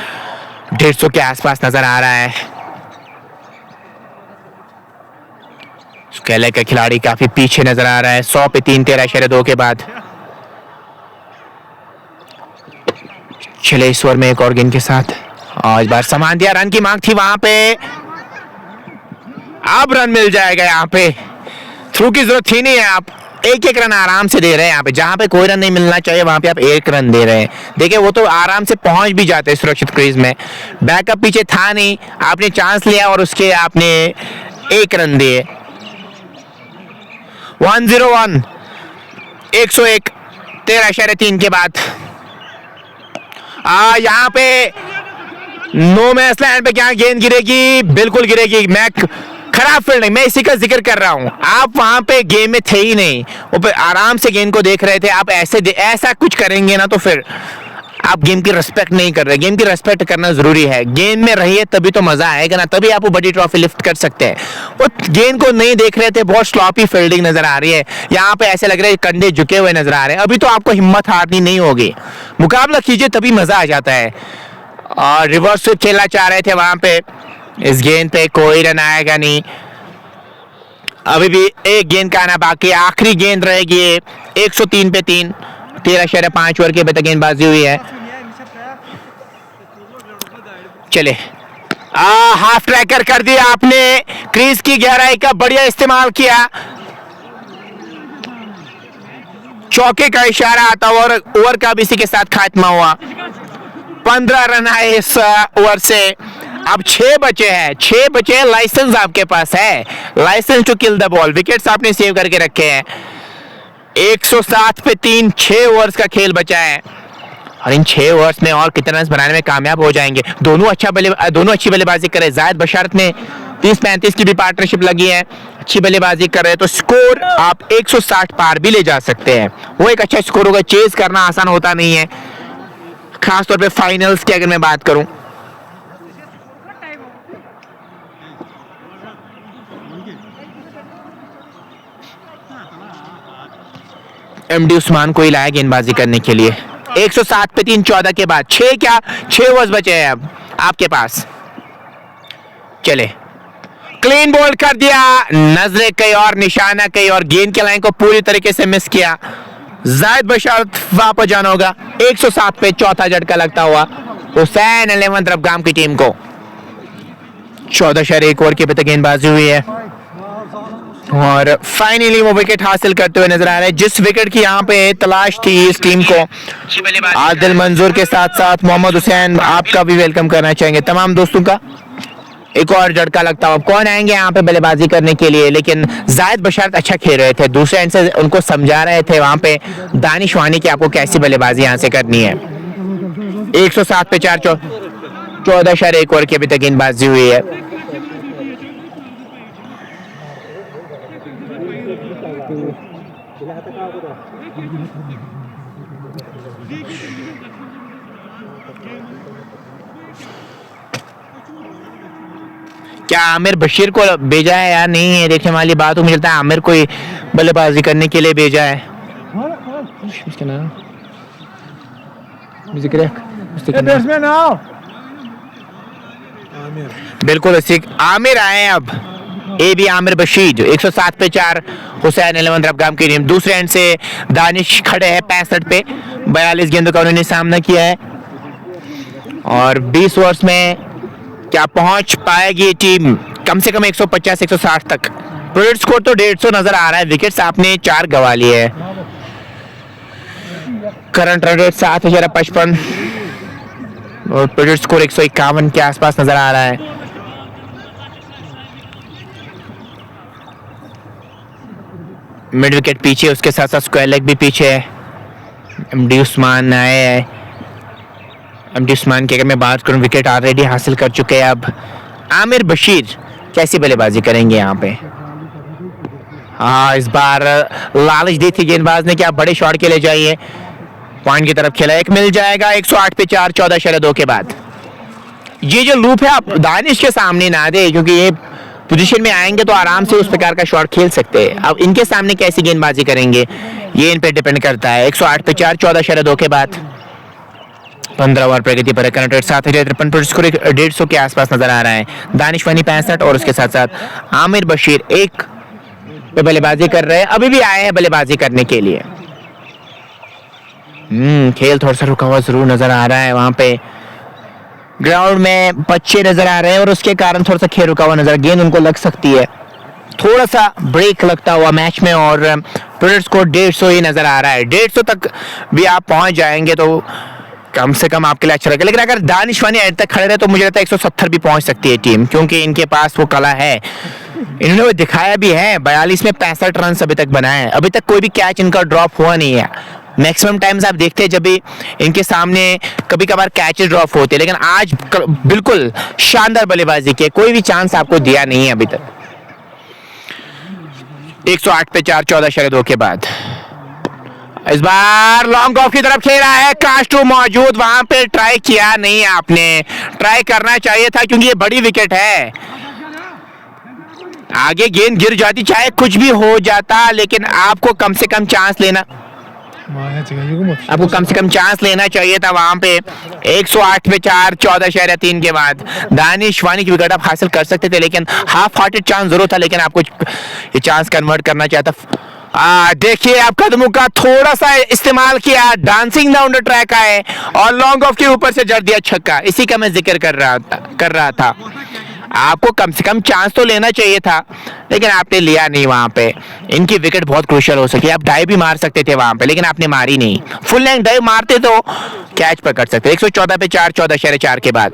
150 के आसपास नजर आ रहा है। केले का खिलाड़ी काफी पीछे नजर आ रहा है। 100 पे 3, 13.2 के बाद चले इस ओवर में एक और गेंद के साथ। और इस बार समान दिया, रन की मांग थी वहां पे, अब रन मिल जाएगा। यहाँ पे थ्रू की जरूरत ही नहीं है, आप 1-1 रन आराम से दे रहे हैं। यहाँ पे जहां पे कोई रन नहीं मिलना चाहिए वहां पे आप 1 रन दे रहे हैं। देखिए वो तो आराम से पहुंच भी जाते हैं सुरक्षित क्रीज में। बैकअप पीछे था नहीं, आपने चांस लिया और उसके आपने 1 रन दिए। 101, 101, 13.3 के बाद यहाँ पे नो मैच लैंड पे क्या गेंद गिरेगी, बिल्कुल गिरेगी। मैं खराब फील्डिंग, मैं इसी का जिक्र कर रहा हूं। आप वहां पे गेम में थे ही नहीं, वो आराम से गेंद को देख रहे थे। आप ऐसा कुछ करेंगे ना तो फिर आप गेम की रिस्पेक्ट नहीं कर रहे। गेम की रिस्पेक्ट करना जरूरी है, गेम में रहिए तभी तो मजा आएगा ना, तभी आप वो बड़ी ट्रॉफी लिफ्ट कर सकते हैं। वो गेंद को नहीं देख रहे थे, बहुत स्लॉपी फील्डिंग नजर आ रही है। यहाँ पे ऐसे लग रहे हैं कंधे झुके हुए नजर आ रहे हैं। अभी तो आपको हिम्मत हारनी नहीं होगी, मुकाबला कीजिए तभी मजा आ जाता है। और रिवर्स स्विप खेलना चाह रहे थे वहां पे। इस गेंद पे कोई रन आएगा नहीं। अभी भी एक गेंद का आना बाकी है, आखिरी गेंद रहेगी ये। 103 पे 3, 13.5 ओवर की अभी तक गेंदबाजी हुई है। चले, हाफ ट्रैकर कर दिया आपने, क्रीज की गहराई का बढ़िया इस्तेमाल किया। चौके का इशारा आता और ओवर का भी इसी के साथ खात्मा हुआ। 15 रन आए इस ओवर से। अब 6 बचे हैं, 6 बचे हैं। लाइसेंस आपके पास है, licence to kill the ball. Wickets आपने सेव करके रखे हैं। 107 पे 3, 6 ओवर्स का खेल बचा है और इन 6 ओवर्स में और कितने रन बनाने में कामयाब हो जाएंगे। दोनों अच्छी बल्लेबाजी कर रहे हैं। जायद बशारत में 30-35 की भी पार्टनरशिप लगी है, अच्छी बल्लेबाजी कर रहे हैं, तो स्कोर आप 160 पार भी ले जा सकते हैं। वो एक अच्छा स्कोर होगा। चेज करना आसान होता नहीं है, खासतौर पे फाइनल्स की अगर मैं बात करूं। एमडी उस्मान को ही लाया गेंदबाजी करने के लिए। 107 पे 3, 14 के बाद 6 ओवर्स बचे हैं अब आपके पास। चले, क्लीन बॉल कर दिया, नजरें कहीं और, निशाना कहीं और, गेंद के लाइन को पूरी तरीके से मिस किया। जायद बशारत वापस जाना होगा। 107 पे चौथा झटका लगता हुआ हुसैन 11 रबगाम की टीम को। 14.1 ओवर की अभी तक गेंदबाजी हुई है और फाइनली वो विकेट हासिल करते हुए नजर आ रहे हैं। जिस विकेट की यहाँ पे तलाश थी इस टीम को, आदिल मंजूर के साथ साथ मोहम्मद हुसैन, आपका भी वेलकम करना चाहेंगे, तमाम दोस्तों का। एक और झटका लगता हुआ, कौन आएंगे यहाँ पे बल्लेबाजी करने के लिए, लेकिन जायद बशारत अच्छा खेल रहे थे। दूसरे एंड से उनको समझा रहे थे वहां पे दानिश वानी की आपको कैसी बल्लेबाजी यहाँ से करनी है। 107 पे 4, 14.1 ओवर की अभी तक गेंदबाजी हुई है। क्या आमिर बशीर को भेजा है या नहीं है देखने वाली बात हो। मुझे लगता है आमिर को बल्लेबाजी करने के लिए भेजा है। बिल्कुल आमिर आए हैं अब। ए बी आमिर बशीर 107 पे 4, हुसैन 11 रबगाम की टीम। दूसरे एंड से दानिश खड़े हैं 65 पे, 42 गेंदों का उन्होंने सामना किया है और 20 ओवर्स में क्या पहुंच पाएगी टीम कम से कम 150-160 तक। प्रोजेक्ट स्कोर तो 150 नजर आ रहा है। विकेट्स आपने 4 गवा लिए है। करंट रन रेट 7,055 और प्रोजेक्ट स्कोर 151 के आसपास नजर आ रहा है। मिड विकेट पीछे, उसके साथ साथ स्क्वायर लेग भी पीछे है। एमडी उस्मान आए हैं। एमडी उस्मान की अगर मैं बात करूं, विकेट ऑलरेडी हासिल कर चुके हैं। अब आमिर बशीर कैसी बल्लेबाजी करेंगे यहाँ पे। हाँ, इस बार लालच दी थी गेंदबाज ने कि आप बड़े शॉट के लिए जाइए। पॉइंट की तरफ खेला, एक मिल जाएगा। 108 पे 4, 14.2 के बाद। ये जो लूप है आप दानिश के सामने ना दे, क्योंकि ये पोजीशन में आएंगे तो आराम से उस प्रकार का शॉट खेल सकते हैं। अब इनके सामने कैसी गेंदबाजी करेंगे ये इन पे डिपेंड करता है। 108 पे 4, 14.2 के बाद 15 ओवर प्रगति पर। करंट रेट 7,053, स्कोर 150 के आसपास नजर आ रहा है। दानिश वानी 65 और उसके साथ साथ आमिर बशीर 1 पे बल्लेबाजी कर रहे हैं। अभी भी आए हैं बल्लेबाजी करने के लिए। खेल थोड़ा सा रुका हुआ जरूर नजर आ रहा है। वहां पे ग्राउंड में बच्चे नजर आ रहे हैं और उसके कारण थोड़ा सा खेल रुका हुआ नजर, गेंद उनको लग सकती है। थोड़ा सा ब्रेक लगता हुआ मैच में और प्रोजेक्ट स्कोर 150 ही नजर आ रहा है। 150 तक भी आप पहुंच जाएंगे तो कम से कम आपके लिए अच्छा लगेगा। लेकिन अगर दानिश वानी एंड तक खड़े रहे तो मुझे लगता है 170 भी पहुंच सकती है टीम, क्योंकि इनके पास वो कला है। इन्होंने वो दिखाया भी है। 42 में 65 रन अभी तक बनाए हैं। अभी तक कोई भी कैच इनका ड्रॉप हुआ नहीं है। मैक्सिमम टाइम्स आप देखते हैं जब भी इनके सामने कभी कभार कैचेस ड्रॉप होते हैं, लेकिन आज बिल्कुल शानदार बल्लेबाजी की, कोई भी चांस आपको दिया नहीं है अभी तक। 108 पे 4, 14.2 के बाद इस बार लॉन्ग ऑफ की तरफ खेला है। कास्टो मौजूद वहां पे, ट्राई किया नहीं है आपने। ट्राई करना चाहिए था क्योंकि ये बड़ी विकेट है। आगे गेंद गिर जाती, चाहे कुछ भी हो जाता, लेकिन आपको कम से कम चांस लेना। आपको कम से कम चांस लेना चाहिए था वहां पे। 108 पे 4, 14.3 के बाद दानिश वानी की विकेट आप हासिल कर सकते थे, लेकिन हाफ हार्टेड चांस जरूर था, लेकिन आपको ये चांस कन्वर्ट करना चाहता। देखिए आप कदमों का थोड़ा सा इस्तेमाल किया, डांसिंग डाउन द ट्रैक आए और लॉन्ग ऑफ के ऊपर से जड़ दिया छक्का। इसी का मैं जिक्र कर रहा था। आपको कम से कम चांस तो लेना चाहिए था, लेकिन आपने लिया नहीं वहां पे। इनकी विकेट बहुत क्रूशियल हो सकी, आप डाइव भी मार सकते थे वहां पे, लेकिन आपने मारी नहीं। फुल लेंथ डाइव मारते तो कैच पकड़ सकते। 114 पे 4, 14.4 के बाद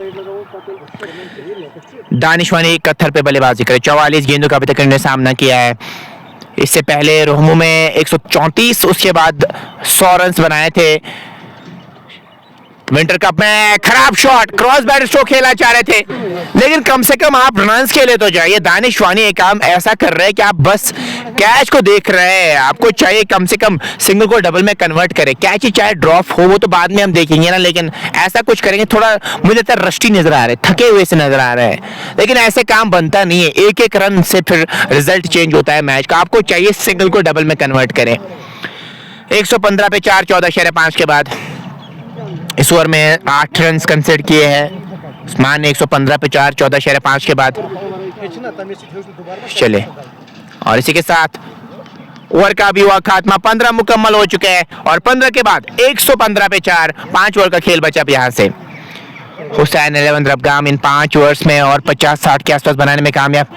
दानिशवानी 71 पे बल्लेबाजी करे। 44 गेंदों का अभी तक इन्होंने सामना किया है। इससे पहले रोहमू में 134, उसके बाद 100 रन बनाए थे। विंटर कप में खराब शॉट, क्रॉस बैट स्ट्रोक खेलना चाह रहे थे, लेकिन कम से कम आप रन्स खेले तो जाइए। दानिशवानी एक काम ऐसा कर रहे हैं कि आप बस कैच को देख रहे हैं। आपको चाहिए कम से कम सिंगल को डबल में कन्वर्ट करें। कैच ही चाहे ड्रॉप हो, वो तो बाद में हम देखेंगे ना, लेकिन ऐसा कुछ करेंगे। थोड़ा मुझे लगता है रस्टी नजर आ रहे, थके हुए से नजर आ रहे हैं, लेकिन ऐसे काम बनता नहीं है। एक एक रन से फिर रिजल्ट चेंज होता है मैच का। आपको चाहिए सिंगल को डबल में कन्वर्ट करें। 115 पे 4, 14.5 के बाद इस ओवर में 8 रन कंसीडर किए हैं उस्मान ने। 115 पे 4, 14.5 के बाद चले, और इसी के साथ ओवर का भी हुआ खात्मा। 15 मुकम्मल हो चुके हैं, और 15 के बाद 115 पे 4, 5 ओवर का खेल बचा अब यहाँ से। हुसैन 11 रबगाम इन 5 ओवर्स में और 50-60 के आसपास बनाने में कामयाब।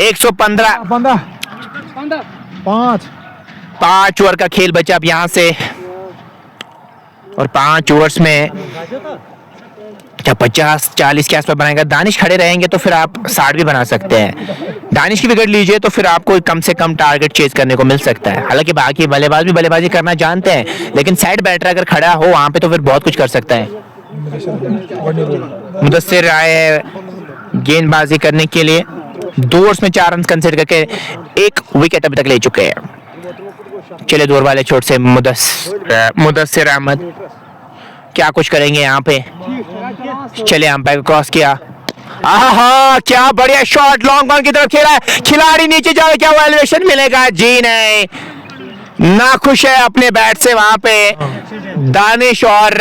115 5 ओवर का खेल बचा अब यहाँ से, और 5 ओवर्स में जब 50-40 के आसपास बनाएगा। दानिश खड़े रहेंगे तो फिर आप 60 भी बना सकते हैं। दानिश की विकेट लीजिए तो फिर आपको कम से कम टारगेट चेज करने को मिल सकता है। हालांकि बाकी बल्लेबाज भी बल्लेबाजी करना जानते हैं, लेकिन साइड बैटर अगर खड़ा हो वहां पे तो फिर बहुत कुछ कर सकता है। मुदस्सिर आए हैं गेंदबाजी करने के लिए। 2 ओवर्स में 4 रन कंसीडर करके 1 विकेट अभी तक ले चुके हैं। चले दूर वाले छोर से मुदस्सिर अहमद क्या कुछ करेंगे यहाँ पे। चले अंपायर क्रॉस किया। आहा, क्या बढ़िया शॉट लॉन्ग ऑन की तरफ खेला है। खिलाड़ी नीचे जा, क्या वो एलिवेशन मिलेगा? जी नहीं, नाखुश है अपने बैट से वहां पे दानिश, और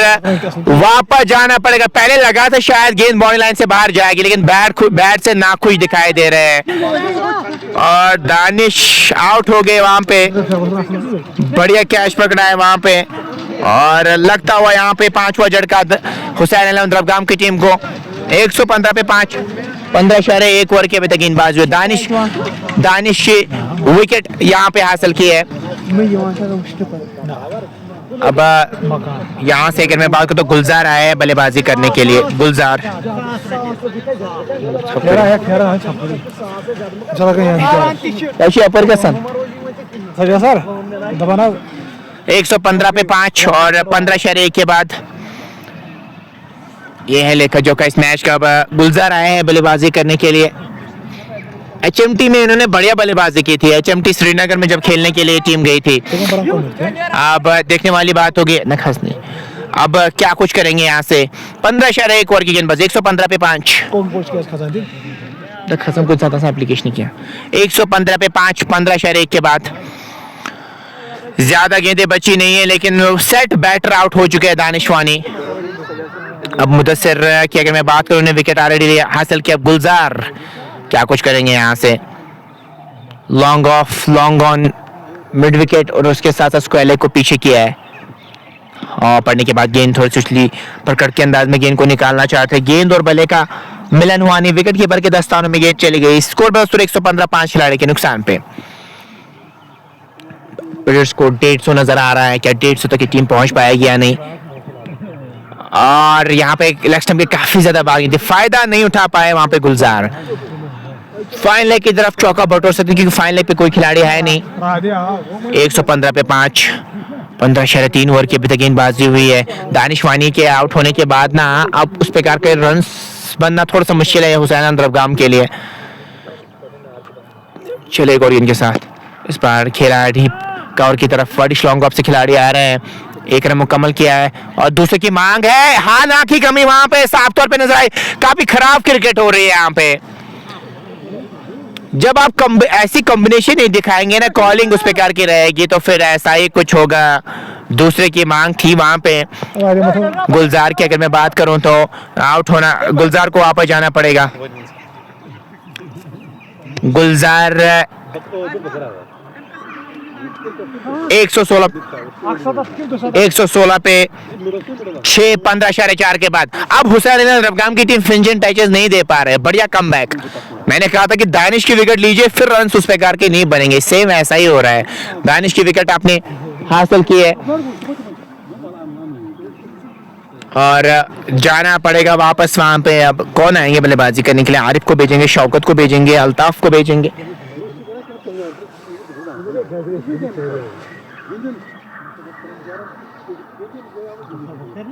वापस जाना पड़ेगा। पहले लगा था शायद गेंद बाउंड्री लाइन से बाहर जाएगी, लेकिन बैट से नाखुश दिखाई दे रहे हैं, और दानिश आउट हो गए वहां पे। बढ़िया कैच पकड़ा है वहां पे, और लगता हुआ यहाँ पे 5वां झटका हुसैन 11 रबगाम की टीम को। 115 पे 5, 15.1 ओवर के अभी तक गेंदबाज हुए। दानिश विकेट यहाँ पे हासिल की है। अब यहाँ से अगर मैं बात करूँ तो गुलजार आए हैं बल्लेबाजी करने के लिए। गुलजार 115 पे 5 और 15.1 के बाद ये है लेखा जो का इस मैच का। अब गुलजार आए हैं बल्लेबाजी करने के लिए। HMT में इन्होंने बढ़िया बल्लेबाजी की थी। HMT श्रीनगर में जब खेलने के लिए टीम गई थी। अब देखने वाली बात होगी न खास नहीं। अब क्या कुछ करेंगे यहाँ से। 15.1 ओवर की गेंदबाजी। 115 पे 5 खसम कुछ ज्यादा सा एप्लीकेशन किया। 115 पे 5, 15.1 के बाद ज्यादा गेंदें बची नहीं है, लेकिन सेट बैटर आउट हो चुके हैं दानिशवानी। अब मुदस्सिर की अगर मैं बात करूं, विकेट ऑलरेडी हासिल किया। गुलजार क्या कुछ करेंगे यहाँ से। Long off, long on, mid wicket, और उसके साथ साथ स्क्वायर लेग को पीछे किया है। और पढ़ने के बाद गेंद थोड़ी सुचली प्रकट के अंदाज में गेंद को निकालना चाहते। गेंद और बल्ले का मिलन हुआ नहीं। विकेट कीपर के दस्तानों में गेंद चली गई। स्कोर बस 115, 5 खिलाड़ी के नुकसान पे। स्कोर 150 नजर आ रहा है। क्या 150 तक की टीम पहुंच पाएगी या नहीं। और यहाँ पे लेग स्टंप के काफी ज्यादा भागी थी, फायदा नहीं उठा पाए वहां पे गुलजार। फाइन लेग की तरफ चौका बटोर सकते क्योंकि फाइन लेग पे कोई खिलाड़ी है नहीं। 115 पे 5, 15.3 ओवर की अभी तक गेंदबाजी हुई है। दानिशवानी के आउट होने के बाद ना अब उस प्रकार के रन बनना थोड़ा सा मुश्किल है हुसैन रबगाम के लिए। चले एक और गेंद के साथ इस बार खेला डीप कवर की तरफ। वर्डिश लॉन्ग ऑफ से खिलाड़ी आ रहे हैं। 1 रन मुकम्मल किया है और दूसरे की मांग है। हाँ, ना की कमी वहां पे साफ तौर पे नजर आई। काफी खराब क्रिकेट हो रही है यहाँ पे। जब आप ऐसी कॉम्बिनेशन नहीं दिखाएंगे ना, कॉलिंग उस पे करके रहेगी तो फिर ऐसा ही कुछ होगा। दूसरे की मांग थी वहां पे। गुलजार की अगर मैं बात करूं तो आउट होना, गुलजार को वापस जाना पड़ेगा। गुलजार 116 पे 6 15.4 के बाद अब हुसैन रबगाम की टीम फिनिशिंग टचेस नहीं दे पा रहे। बढ़िया कमबैक। मैंने कहा था कि दानिश की विकेट लीजिए फिर रन उस प्रकार के नहीं बनेंगे, सेम ऐसा ही हो रहा है। दानिश की विकेट आपने हासिल की है और जाना पड़ेगा वापस वहां पे। अब कौन आएंगे बल्लेबाजी करने के लिए? आरिफ को भेजेंगे, शौकत को भेजेंगे, अल्ताफ को भेजेंगे।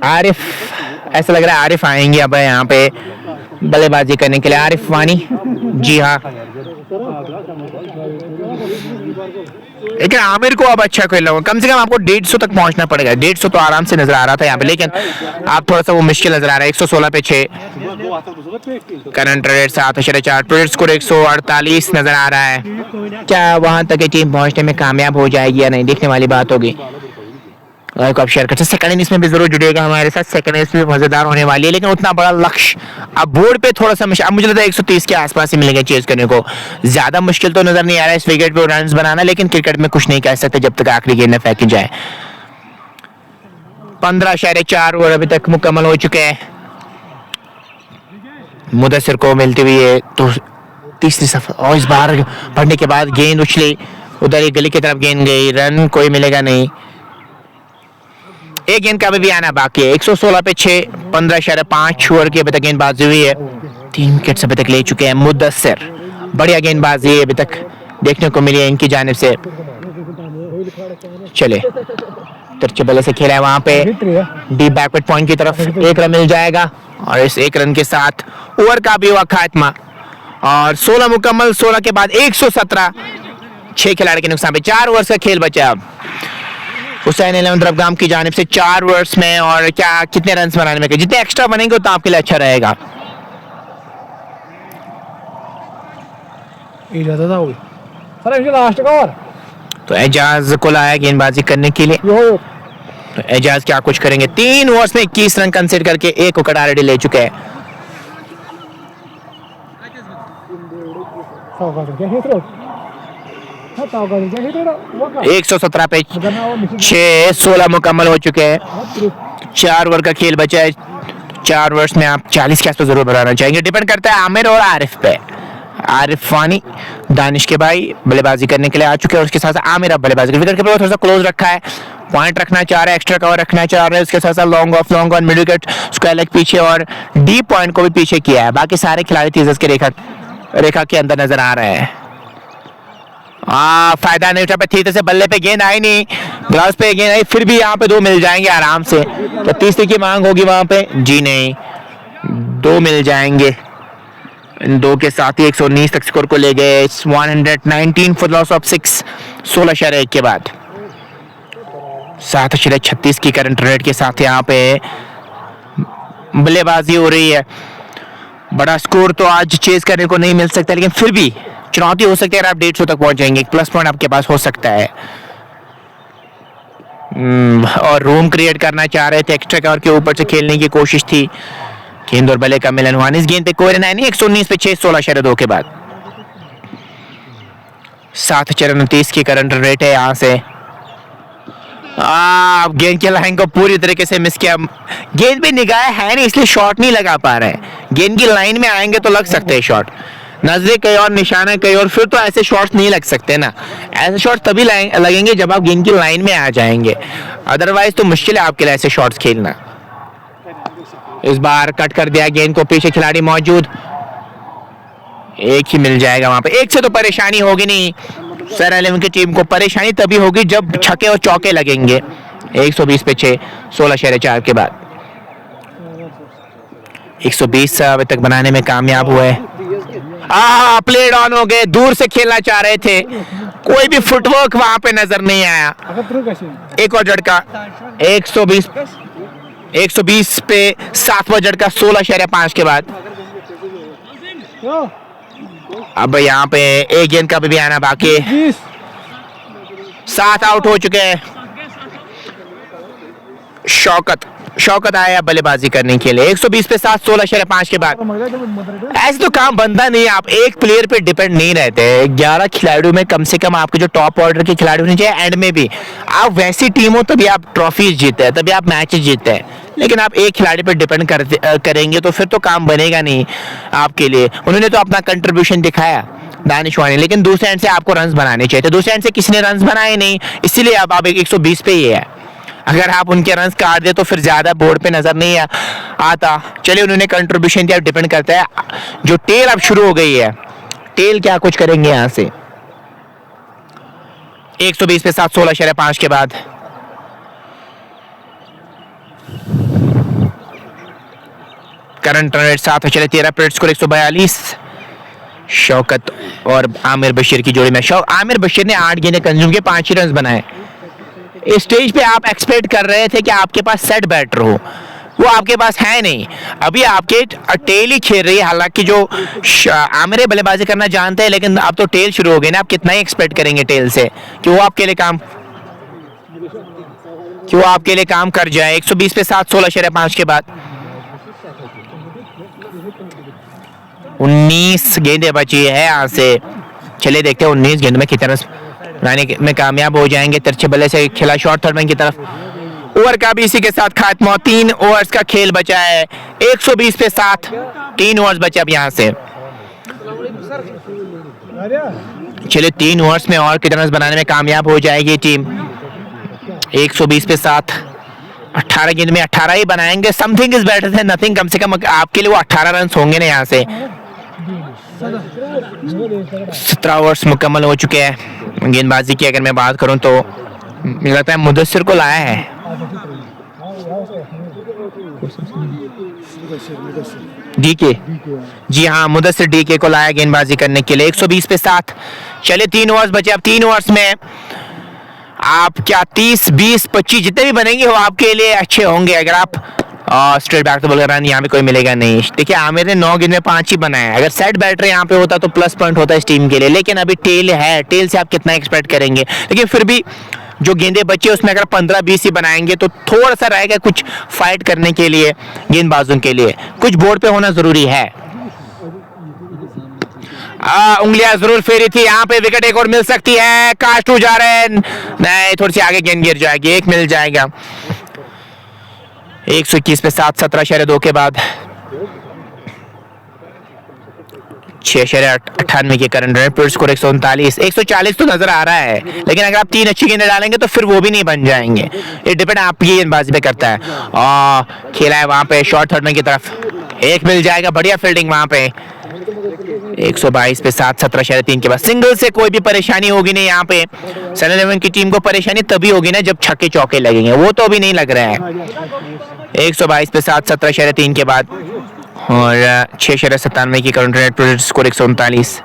आरिफ, ऐसा लग रहा है आरिफ आएंगे अब यहाँ पे बल्लेबाजी करने के लिए। आरिफ वानी, जी हाँ। लेकिन आमिर को अब अच्छा खेल रहा हूँ, कम से कम आपको 150 तक पहुंचना पड़ेगा। 150 तो आराम से नजर आ रहा था यहाँ पे, लेकिन आप थोड़ा सा वो मुश्किल नजर आ रहा है। 116 पे 6 करंट रेट 7.4, टोटल स्कोर 148 नजर आ रहा है। क्या वहां तक की टीम पहुंचने में कामयाब हो जाएगी या नहीं, देखने वाली बात होगी। लाइक आप शेयर करते हैं। सेकंड इनिंग्स में भी जरूर जुड़िएगा हमारे साथ। सेकंड इनिंग्स भी मजेदार होने वाली है, लेकिन उतना बड़ा लक्ष्य अब बोर्ड पे थोड़ा सा अब मुझे लगता है 130 के आसपास ही मिलेंगे चेज करने को। ज्यादा मुश्किल तो नजर नहीं आ रहा है इस विकेट पे रन बनाना, लेकिन क्रिकेट में कुछ नहीं कह सकते जब तक आखिरी गेंद में फेंकी जाए। 15.4 ओवर अभी तक मुकम्मल हो चुके हैं। मुदस्सिर को मिलती हुई है तो तीसरी सफर, और इस बार पढ़ने के बाद गेंद उछली उधर ही गली की तरफ गेंद गई, रन कोई मिलेगा नहीं। एक गेंद का भी आना बाकी है। 116 पे 6 15.5 ओवर की अभी तक गेंदबाजी हुई है। 3 विकेट अभी तक ले चुके हैं मुदस्सिर। बढ़िया गेंदबाजी अभी तक देखने को मिली है इनकी जानिब से। चले तिरछे बल्ले से खेला है वहां पे डीप बैकवर्ड पॉइंट की तरफ, 1 रन मिल जाएगा और इस 1 रन के साथ ओवर का भी हुआ खात्मा और 16 मुकम्मल। 16 के बाद 117, 6 खिलाड़ी के नुकसान पे 4 ओवर का खेल बचा। अब हुसैन रबगाम की जानिब से 4 ओवर्स में और क्या कितने रन बनाने में, जितने एक्स्ट्रा बनेंगे उतना आपके लिए अच्छा रहेगा। तो एजाज को लाया गेंदबाजी करने के लिए। तो एजाज क्या कुछ करेंगे। 3 ओवर्स में 21 रन कंसीडर करके 1 विकेट ऑलरेडी ले चुके हैं। एक 117 पे 6 16 मुकम्मल हो चुके हैं। 4 ओवर का खेल बचा है। 4 ओवर्स में आप 40 के आसपास जरूर बनाना चाहेंगे। डिपेंड करता है आमिर और आरिफ पे। आरिफ फानी दानिश के भाई बल्लेबाजी करने के लिए आ चुके हैं और उसके साथ आमिर अब बल्लेबाजी विकेट के ऊपर थोड़ा सा क्लोज रखा है, पॉइंट रखना चाह रहा है, एक्स्ट्रा कवर रखना चाह रहा है। उसके साथ साथ long off, long on, mid wicket, square leg पीछे और डीप पॉइंट को भी पीछे किया है। बाकी सारे खिलाड़ी तेजस के रेखा के अंदर नजर आ रहे हैं। फायदा नहीं उठा पे थी से बल्ले पे गेंद आई नहीं, ग्लास पे गेंद आई, फिर भी यहाँ पे 2 मिल जाएंगे आराम से। तो तीसरी की मांग होगी वहां पे, जी नहीं 2 मिल जाएंगे। इन 2 के साथ ही 119 तक स्कोर को ले गए। 119 फॉर लॉस ऑफ 6 16.1 के बाद 7.36 की करंट रेट के साथ यहाँ पे बल्लेबाजी हो रही है। बड़ा स्कोर तो आज चेज करने को नहीं मिल सकता, लेकिन फिर भी चुनौती हो सकती है। अगर आप 150 तक पहुंच जाएंगे, एक प्लस पॉइंट आपके पास हो सकता है। और रूम क्रिएट करना चाह रहे थे, एक्स्ट्रा कवर के ऊपर से खेलने की कोशिश थी। गेंद और बल्ले का मिलन हुआ। इस गेंद पे कोई रन नहीं। 119 पे 6 16.2 के बाद 7.29 की करंट रेट है यहाँ से। गेंद की लाइन को पूरी तरीके से मिस किया। गेंद पे निगाह है नहीं इसलिए शॉट नहीं लगा पा रहे हैं। गेंद की लाइन में आएंगे तो लग सकते हैं शॉट, नजरें कहीं और, निशाना कहीं और, फिर तो ऐसे शॉट्स नहीं लग सकते ना। ऐसे शॉट्स तभी लगेंगे जब आप गेंद की लाइन में आ जाएंगे, अदरवाइज तो मुश्किल है आपके लिए ऐसे शॉट्स खेलना। इस बार कट कर दिया गेंद को, पीछे खिलाड़ी मौजूद, 1 ही मिल जाएगा वहां पे। 1 से तो परेशानी होगी नहीं, सर एलेवन की टीम को परेशानी तभी होगी जब छक्के और चौके लगेंगे। 120 पे 6 16.4 के बाद 120 अभी तक बनाने में कामयाब हुए। प्लेड ऑन हो गए, दूर से खेलना चाह रहे थे, कोई भी फुटवर्क वहां पे नजर नहीं आया। एक और झटका 120 पे 7वां झटका 16.5 के बाद अब यहाँ पे एक गेंद का भी आना बाकी, 7 आउट हो चुके हैं। शौकत आया बल्लेबाजी करने के लिए 120 पे 7, 16.5 के बाद। ऐसे तो काम बनता नहीं, आप एक प्लेयर पे डिपेंड नहीं रहते। 11 खिलाड़ियों में कम से कम आपके जो टॉप ऑर्डर के खिलाड़ी होने चाहिए, एंड में भी आप वैसी टीम हो तभी आप ट्रॉफीज जीतते हैं, तभी आप मैचेस जीतते हैं। लेकिन आप एक खिलाड़ी पर डिपेंड करेंगे तो फिर तो काम बनेगा नहीं आपके लिए। उन्होंने तो अपना कंट्रीब्यूशन दिखाया दानिश वानी, लेकिन दूसरे एंड से आपको रन्स बनाने चाहिए थे। दूसरे एंड से किसी ने रन्स बनाए नहीं, इसीलिए अब आप 120 पे ही है। अगर आप उनके रन्स काट दे तो फिर ज्यादा बोर्ड पे नजर नहीं आता। चलिए, उन्होंने कंट्रीब्यूशन दिया, डिपेंड करता है। जो टेल अब शुरू हो गई है, टेल क्या कुछ करेंगे यहां से। 120 पे 7, 16.5 के बाद। करंट रन रेट 7 चले 13 पर स्कोर 142। शौकत और आमिर बशीर की जोड़ी में आमिर बशीर ने 8 गेंदें कंज्यूम के 5 ही रन बनाए। इस स्टेज पे आप एक्सपेक्ट कर रहे थे कि आपके पास सेट बैटर हो, वो आपके पास है नहीं। अभी आपके टेल ही खेल रही है, हालांकि जो आमिर बल्लेबाजी करना जानते हैं, लेकिन अब तो टेल शुरू हो गई ना। आप कितना ही एक्सपेक्ट करेंगे टेल से कि वो आपके लिए काम कर जाए। 120 पे 7, 16.5 के बाद। 19 गेंदें बची है यहाँ से। चलिए देखते हैं 19 गेंद में कितने रन बनाने में कामयाब हो जाएंगे। तिरछे बल्ले से खेला शॉट, थर्ड मैन की तरफ। ओवर का भी इसी के साथ खात्मा। 3 ओवर्स का खेल बचा है। 120 पे 7, 3 ओवर्स बचे अब यहाँ से। चलिए 3 ओवर्स में और कितने रन बनाने में कामयाब हो जाएगी टीम। 120 पे 7, 18 गेंद में 18 ही बनाएंगे। Something is better than nothing. कम से कम आपके लिए वो 18 रन होंगे ना यहाँ से। 17 ओवर्स मुकम्मल हो चुके हैं। गेंदबाजी की अगर मैं बात करूं तो मुझे लगता है मुदस्सिर को लाया है। डीके, जी हाँ, मुदस्सिर डीके को लाया गेंदबाजी करने के लिए। 120 पे 7। चलिए 3 ओवर्स बचे। अब 3 ओवर्स में आप क्या 30, 20, 25 जितने भी बनेंगे वो आपके लिए अच्छे होंगे। अगर आप स्ट्रेट बैक तो बोल रन यहाँ पे कोई मिलेगा नहीं। देखिए आमिर ने 9 गेंद में 5 ही बनाया। अगर सेट बैटर यहाँ पे होता तो प्लस पॉइंट होता इस टीम के लिए, लेकिन अभी टेल है, टेल से आप कितना एक्सपेक्ट करेंगे। लेकिन फिर भी जो गेंदे बचे उसमें अगर 15-20 ही बनाएंगे तो थोड़ा सा रहेगा कुछ फाइट करने के लिए। गेंदबाजों के लिए कुछ बोर्ड पे होना जरूरी है। उंगलियां जरूर फेरी थी यहाँ पे। विकेट एक और मिल सकती है। कास्टू जा रहे हैं, नहीं, थोड़ी सी आगे गेंद गिर जाएगी, एक मिल जाएगा। 121 पे 7, 17.2 के बाद। 6.98 के करंट रन पर स्कोर 139। 140 तो नजर आ रहा है, लेकिन अगर आप 3 अच्छी गेंदें डालेंगे तो फिर वो भी नहीं बन जाएंगे। ये डिपेंड आपकी गेंदबाजी पे करता है। खेला है वहां पे शॉर्ट थर्ड मैन की तरफ, एक मिल जाएगा। बढ़िया फील्डिंग वहां पे। 122 पे 7, 17.3 के बाद। सिंगल से कोई भी परेशानी होगी नहीं यहाँ पे। सनी लियोन की टीम को परेशानी तभी होगी ना जब छक्के चौके लगेंगे, वो तो अभी नहीं लग रहा है। 122 पे 7, 17.3 के बाद और 6.97 की करंट रेट पर स्कोर 139।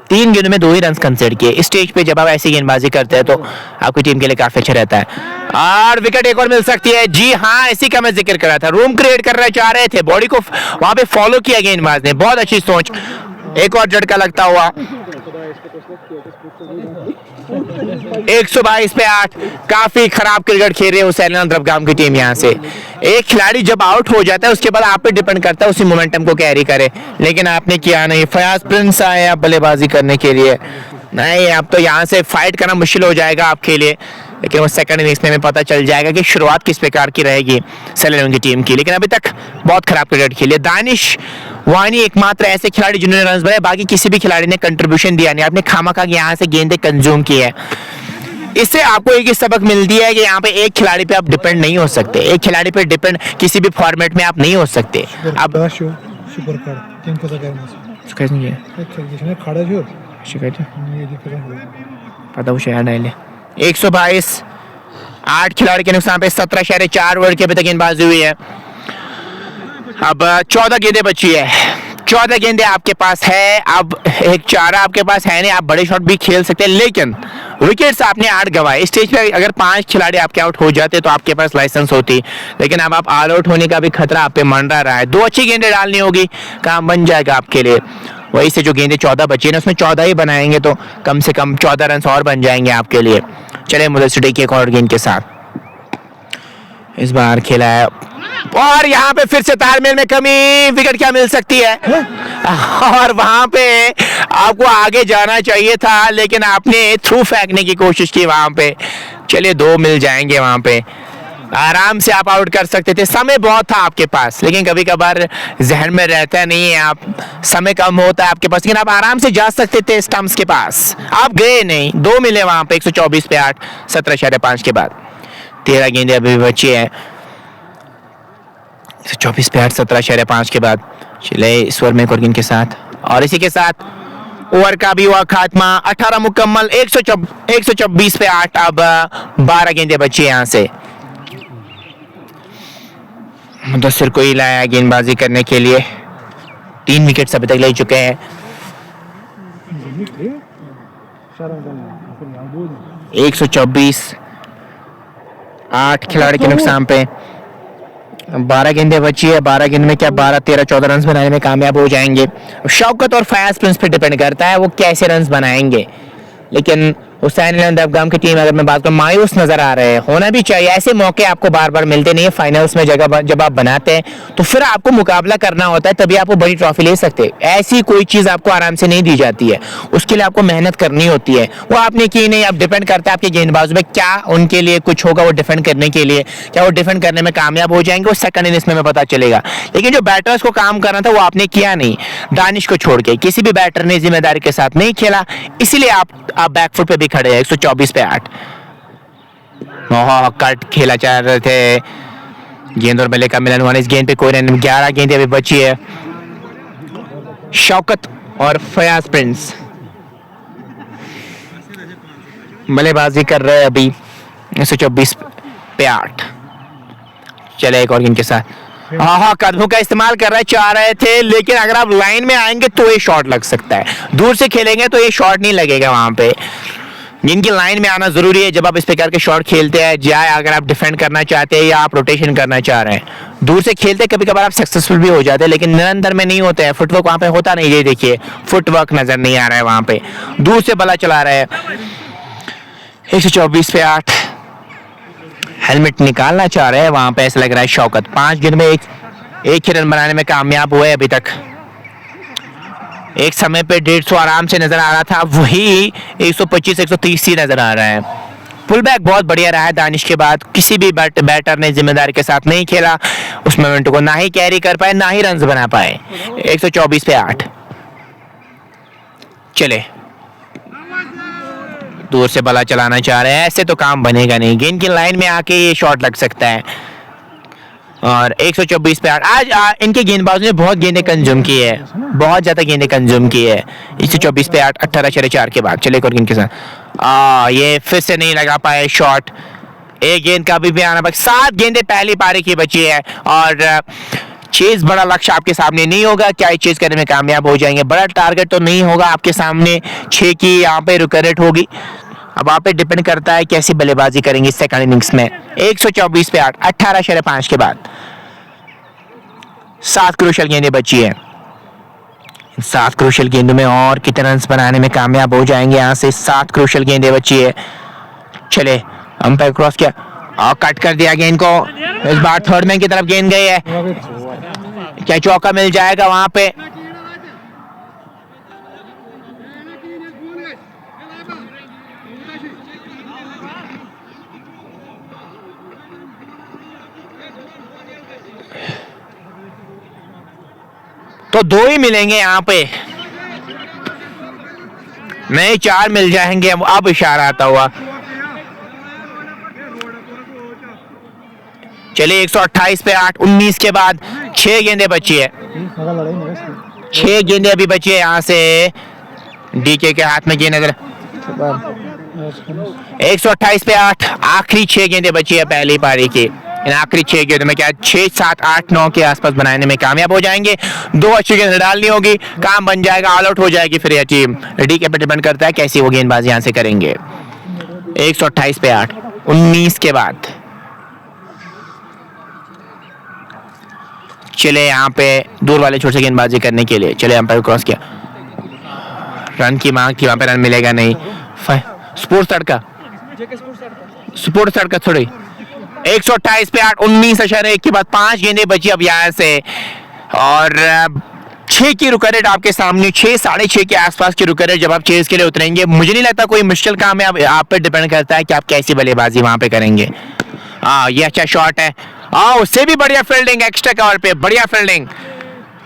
3 गेंदों में 2 ही रन कंसीडर किए। इस स्टेज पे जब आप ऐसी गेंदबाजी करते हैं तो आपकी टीम के लिए काफी अच्छा रहता है। और विकेट एक और मिल सकती है। जी हाँ, इसी का मैं जिक्र कर रहा था। रूम क्रिएट करना चाह रहे थे, बॉडी को वहां पे फॉलो किया गेंदबाज ने। बहुत अच्छी सोच। एक और झटका लगता हुआ। 122 पे 8। काफी खराब क्रिकेट खेल रही है हुसैन अनद्रबगाम की टीम। यहाँ से एक खिलाड़ी जब आउट हो जाता है उसके बाद आप पे डिपेंड करता है उसी मोमेंटम को कैरी करे, लेकिन आपने किया नहीं। फयाज प्रिंस आए आप बल्लेबाजी करने के लिए। नहीं, अब तो यहाँ से फाइट करना मुश्किल हो जाएगा आपके लिए, लेकिन वो सेकंड इनिंग्स में पता चल जाएगा कि शुरुआत किस प्रकार की रहेगी सनी लियोन की टीम की। लेकिन अभी तक बहुत खराब क्रिकेट खेली। दानिश वानी एकमात्र ऐसे खिलाड़ी जिन्होंने रन बनाए, बाकी किसी भी खिलाड़ी ने कंट्रीब्यूशन दिया नहीं। आपने खामखा यहाँ से गेंदें कंज्यूम की है। इससे आपको एक ही सबक मिलती है कि यहाँ पे एक खिलाड़ी पे आप डिपेंड नहीं हो सकते। एक खिलाड़ी पे डिपेंड किसी भी फॉर्मेट में आप नहीं हो सकते। अब पता वो शायद डाले 122। 8 खिलाड़ी के नुकसान पे 17.4 ओवर की अभी तक गेंदबाजी हुई है। अब 14 गेंदें बची है। 14 गेंदें आपके पास है। अब एक चारा आपके पास है नहीं, आप बड़े शॉट भी खेल सकते हैं, लेकिन विकेट्स आपने 8 गंवाए। इस स्टेज पे अगर 5 खिलाड़ी आपके आउट हो जाते तो आपके पास लाइसेंस होती, लेकिन अब आप ऑल आउट होने का भी खतरा आप पे मंडरा रहा है। 2 अच्छी गेंदें डालनी होगी, काम बन जाएगा आपके लिए। वही से जो गेंदे 14 बची ना उसमें 14 ही बनाएंगे तो कम से कम 14 रन और बन जाएंगे आपके लिए। चले मुदस्सिर डे की एक और गेंद के साथ इस बार खेला है और यहाँ पे फिर से तालमेल में कमी, विकेट क्या मिल सकती है और वहां पे आपको आगे जाना चाहिए था लेकिन आपने थ्रू फेंकने की कोशिश की वहां पे। चलिए 2 मिल जाएंगे वहां पे, आराम से आप आउट कर सकते थे, समय बहुत था आपके पास लेकिन कभी कभार जहन में रहता नहीं है, आप समय कम होता है आपके पास लेकिन आप आराम से जा सकते थे स्टंप्स के पास, आप गए नहीं। 2 मिले वहां पे 124 पे 8, 17.5 के बाद 13 गेंदे अभी बची है। 124 पे 8, 17.5 के बाद चले इस ओवर में एक और गेंद के साथ और इसी के साथ ओवर का भी हुआ खात्मा। 18 मुकम्मल, 124 पे 8, अब 12 गेंदे बची है यहाँ से। मुदस्सिर को ही लाया गेंदबाजी करने के लिए, 3 विकेट अभी तक ले चुके हैं। 124, 8 खिलाड़ी के नुकसान पे 12 गेंदें बची है। 12 गेंद में क्या 12, 13, 14 रन बनाने में कामयाब हो जाएंगे। शौकत और फयाज प्रिंस पे डिपेंड करता है वो कैसे रन बनाएंगे, लेकिन हुसैन अफगान की टीम अगर मैं बात करूं मायूस नजर आ रहे हैं। होना भी चाहिए, ऐसे मौके आपको बार बार मिलते नहीं है फाइनल्स में जगह जब आप बनाते हैं तो फिर आपको मुकाबला करना होता है तभी आप वो बड़ी ट्रॉफी ले सकते हैं। ऐसी कोई चीज आपको आराम से नहीं दी जाती है, उसके लिए आपको मेहनत करनी होती है। वो आपने की नहीं, अब डिपेंड करता है आपके गेंदबाजों में क्या उनके लिए कुछ होगा वो डिफेंड करने के लिए, क्या वो डिफेंड करने में कामयाब हो जाएंगे वो सेकंड इनिंग्स में पता चलेगा। लेकिन जो बैटर्स को काम करना था वो आपने किया नहीं, दानिश को छोड़ के किसी भी बैटर ने जिम्मेदारी के साथ नहीं खेला, इसीलिए आप बैकफुट पे भी खड़े हैं। 124 पे 8 कट खेला चाह रहे थे, गेंद और बल्ले का मिलन हुआ इस गेंद पे कोई रन। 11 गेंदें अभी बची है। शौकत और फयाज प्रिंस बल्लेबाजी कर रहे हैं अभी। 124 पे 8 चले एक और गेंद के साथ कदमों का इस्तेमाल कर रहा है, चाह रहे थे लेकिन अगर आप लाइन में आएंगे तो ये शॉट लग सकता है, दूर से खेलेंगे तो ये शॉट नहीं लगेगा। वहां पे जिनकी लाइन में आना जरूरी है जब आप इस प्रकार के शॉट खेलते हैं, जाए अगर आप डिफेंड करना चाहते हैं या आप रोटेशन करना चाह रहे हैं। दूर से खेलते कभी कभार आप सक्सेसफुल भी हो जाते हैं लेकिन निरंतर में नहीं होते हैं, फुटवर्क वहां पे होता नहीं। ये देखिए फुटवर्क नजर नहीं आ रहा है वहां पे, दूर से बल्ला चला रहा है। 124 पे 8 हेलमेट निकालना चाह रहे हैं वहां पे, ऐसा लग रहा है शौकत। 5 गेंद में एक ही रन बनाने में कामयाब हुए अभी तक। एक समय पे 150 आराम से नजर आ रहा था, वही 125, 130 ही नजर आ रहा है। पुल बैक बहुत बढ़िया रहा है दानिश के बाद, किसी भी बैटर ने जिम्मेदारी के साथ नहीं खेला, उस मोमेंट को ना ही कैरी कर पाए ना ही रन बना पाए। 124 पे 8 चले दूर से बल्ला चलाना चाह रहे हैं, ऐसे तो काम बनेगा नहीं, गेंद की लाइन में आके ये शॉट लग सकता है। और 124 पे 8 आज इनके गेंदबाजों ने बहुत गेंदें कंज्यूम की है, बहुत ज्यादा गेंदें कंज्यूम की है। 124 पे 8 18/4 के बाद चले एक और गेंद के साथ ये फिर से नहीं लगा पाए शॉट। एक गेंद का भी आना बाकी, 7 गेंदें पहली पारी की बची है और चेज बड़ा लक्ष्य आपके सामने नहीं होगा, क्या ये चेज करने में कामयाब हो जाएंगे? बड़ा टारगेट तो नहीं होगा आपके सामने, 6 की यहाँ पे रुकरेट होगी। अब आप पे डिपेंड करता है कैसी बल्लेबाजी करेंगे सेकंड इनिंग्स में। 124 पे 8 18/5 के बाद 7 क्रूशियल गेंदें बची है। 7 क्रूशियल गेंदों में और कितने रन बनाने में कामयाब हो जाएंगे? यहाँ से 7 क्रूशियल गेंदें बची है। चले अंपायर क्रॉस किया और कट कर दिया गेंद को, इस बार थर्ड मैन की तरफ गेंद गई है, क्या चौका मिल जाएगा वहां पे? तो 2 ही मिलेंगे यहाँ पे, नहीं 4 मिल जाएंगे। अब इशारा आता हुआ चलिए 128 पे 8 19 के बाद 6 गेंदें बची है। 6 गेंदें अभी बची है। यहाँ से डीके के हाथ में गेंद, 128 पे 8 आखिरी 6 गेंदें बची है पहली पारी की। इन आखिरी 6 गेंदों में क्या 6, 7, 8, 9 के आसपास बनाने में कामयाब हो जाएंगे। 2 अच्छी गेंद डालनी होगी, काम बन जाएगा, ऑल आउट हो जाएगी फिर यह टीम। डीके पे डिपेंड करता है कैसी वो गेंदबाजी यहाँ से करेंगे। 128 पे 8 19 के बाद चले यहाँ पे दूर वाले छोटे से गेंदबाजी करने के लिए, चले अंपायर क्रॉस किया रन की मांग थी, वहां पे रन मिलेगा नहीं। स्पोर्ट्स तड़का, स्पोर्ट्स तड़का थोड़ी 128 पे 8, 19.1 के बाद 5 गेंदें बची अब यहाँ से, और 6 की रुक रेट आपके सामने, 6 साढ़े 6 के आसपास की रुक रेट जब आप चेज के लिए उतरेंगे। मुझे नहीं लगता कोई मुश्किल काम है, अब आप पे डिपेंड करता है कि आप कैसी बल्लेबाजी वहां पे करेंगे। ये अच्छा शॉट है, उससे भी बढ़िया फील्डिंग एक्स्ट्रा कवर पे, बढ़िया फील्डिंग।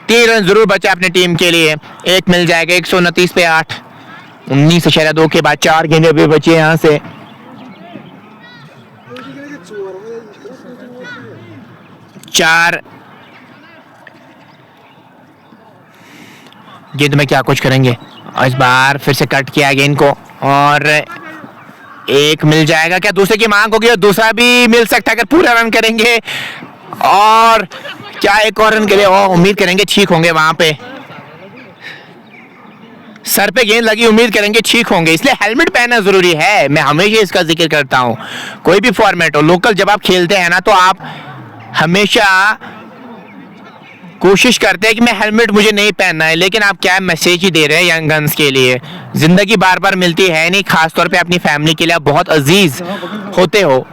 3 रन जरूर बचा अपनी टीम के लिए, एक मिल जाएगा। 129 पे 8, 19.2 के बाद 4 गेंदें भी बची यहाँ से। चार गेंद में क्या कुछ करेंगे, इस बार फिर से कट किया गेंद को, और एक मिल जाएगा। क्या दूसरे की मांग होगी, और दूसरा भी मिल सकता है अगर पूरा रन करेंगे, और क्या एक और रन के लिए उम्मीद करेंगे ठीक होंगे। वहां पे सर पे गेंद लगी, उम्मीद करेंगे ठीक होंगे, इसलिए हेलमेट पहनना जरूरी है। मैं हमेशा इसका जिक्र करता हूं, कोई भी फॉर्मेट हो, लोकल जब आप खेलते हैं ना, तो आप हमेशा कोशिश करते हैं कि मैं हेलमेट मुझे नहीं पहनना है, लेकिन आप क्या मैसेज ही दे रहे हैं यंग गन्स के लिए। जिंदगी बार बार मिलती है नहीं, खासतौर पे अपनी फैमिली के लिए आप बहुत अजीज होते हो,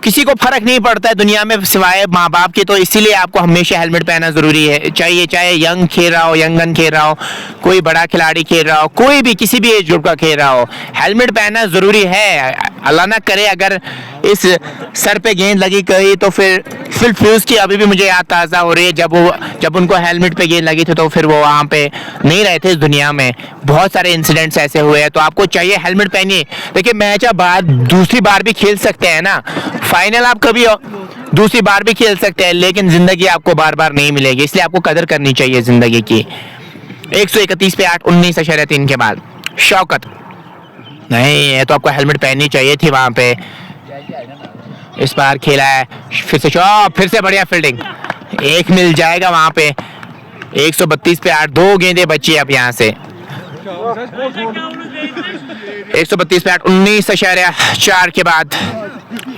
किसी को फर्क नहीं पड़ता है दुनिया में सिवाय माँ बाप के, तो इसीलिए आपको हमेशा हेलमेट पहनना जरूरी है। चाहिए चाहे यंग खेल रहा हो, यंग गन खेल रहा हो, कोई बड़ा खिलाड़ी खेल रहा हो, कोई भी किसी भी एज ग्रुप का खेल रहा हो, हेलमेट पहनना जरूरी है। अल्लाह ना करे अगर इस सर पे गेंद लगी गई तो फिर फ्यूज की अभी भी मुझे याद ताज़ा हो रही है, जब उनको हेलमेट पे गेंद लगी थी तो फिर वो वहाँ पे नहीं रहे थे इस दुनिया में। बहुत सारे इंसिडेंट्स ऐसे हुए हैं, तो आपको चाहिए हेलमेट पहनिए। देखिए मैच आप बाद दूसरी बार भी खेल सकते हैं ना, फाइनल आप कभी दूसरी बार भी खेल सकते हैं, लेकिन जिंदगी आपको बार बार नहीं मिलेगी, इसलिए आपको कदर करनी चाहिए जिंदगी की। 131 पे 8, 19.3 के बाद शौकत नहीं है, तो आपको हेलमेट पहननी चाहिए थी वहां पे। इस बार खेला है फिर से बढ़िया फील्डिंग, एक मिल जाएगा वहां पे। 132 पे 8, 2 गेंदें बची अब यहाँ से। 132 पे 8, 19.4 के बाद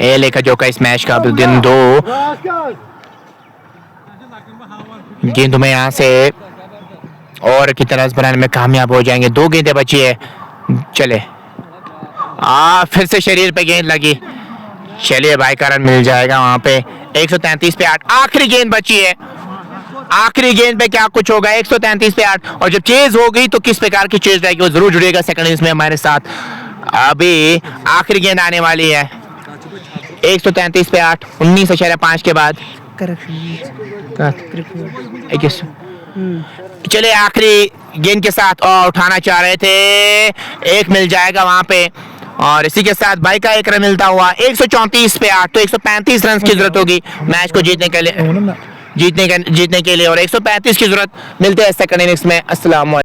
ए लेकर जो का इस मैच का दिन 2 गेंदों में यहाँ से और की तरह बनाने में कामयाब हो जाएंगे। 2 गेंदें बची है, चले फिर से शरीर पे गेंद लगी, चलिए भाई का रन मिल जाएगा वहां पे। 133 पे 8, आखिरी गेंद बची है, आखिरी गेंद पे क्या कुछ होगा। 133 पे 8, और जब चेज हो गई तो किस प्रकार की चेज रहेगी वो जरूर जुड़ेगा सेकंड इनिंग्स में हमारे साथ। अभी आखिरी गेंद आने वाली है। 133 पे 8, 19.5 के बाद चले आखिरी गेंद के साथ और उठाना चाह रहे थे, एक मिल जाएगा वहां पे, और इसी के साथ भाई का एक रन मिलता हुआ। 134 पे 8, तो 135 रन की जरूरत होगी मैच को जीतने के लिए, और 135 की जरूरत मिलते हैं सेकंड इनिंग्स में। अस्सलाम वालेकुम।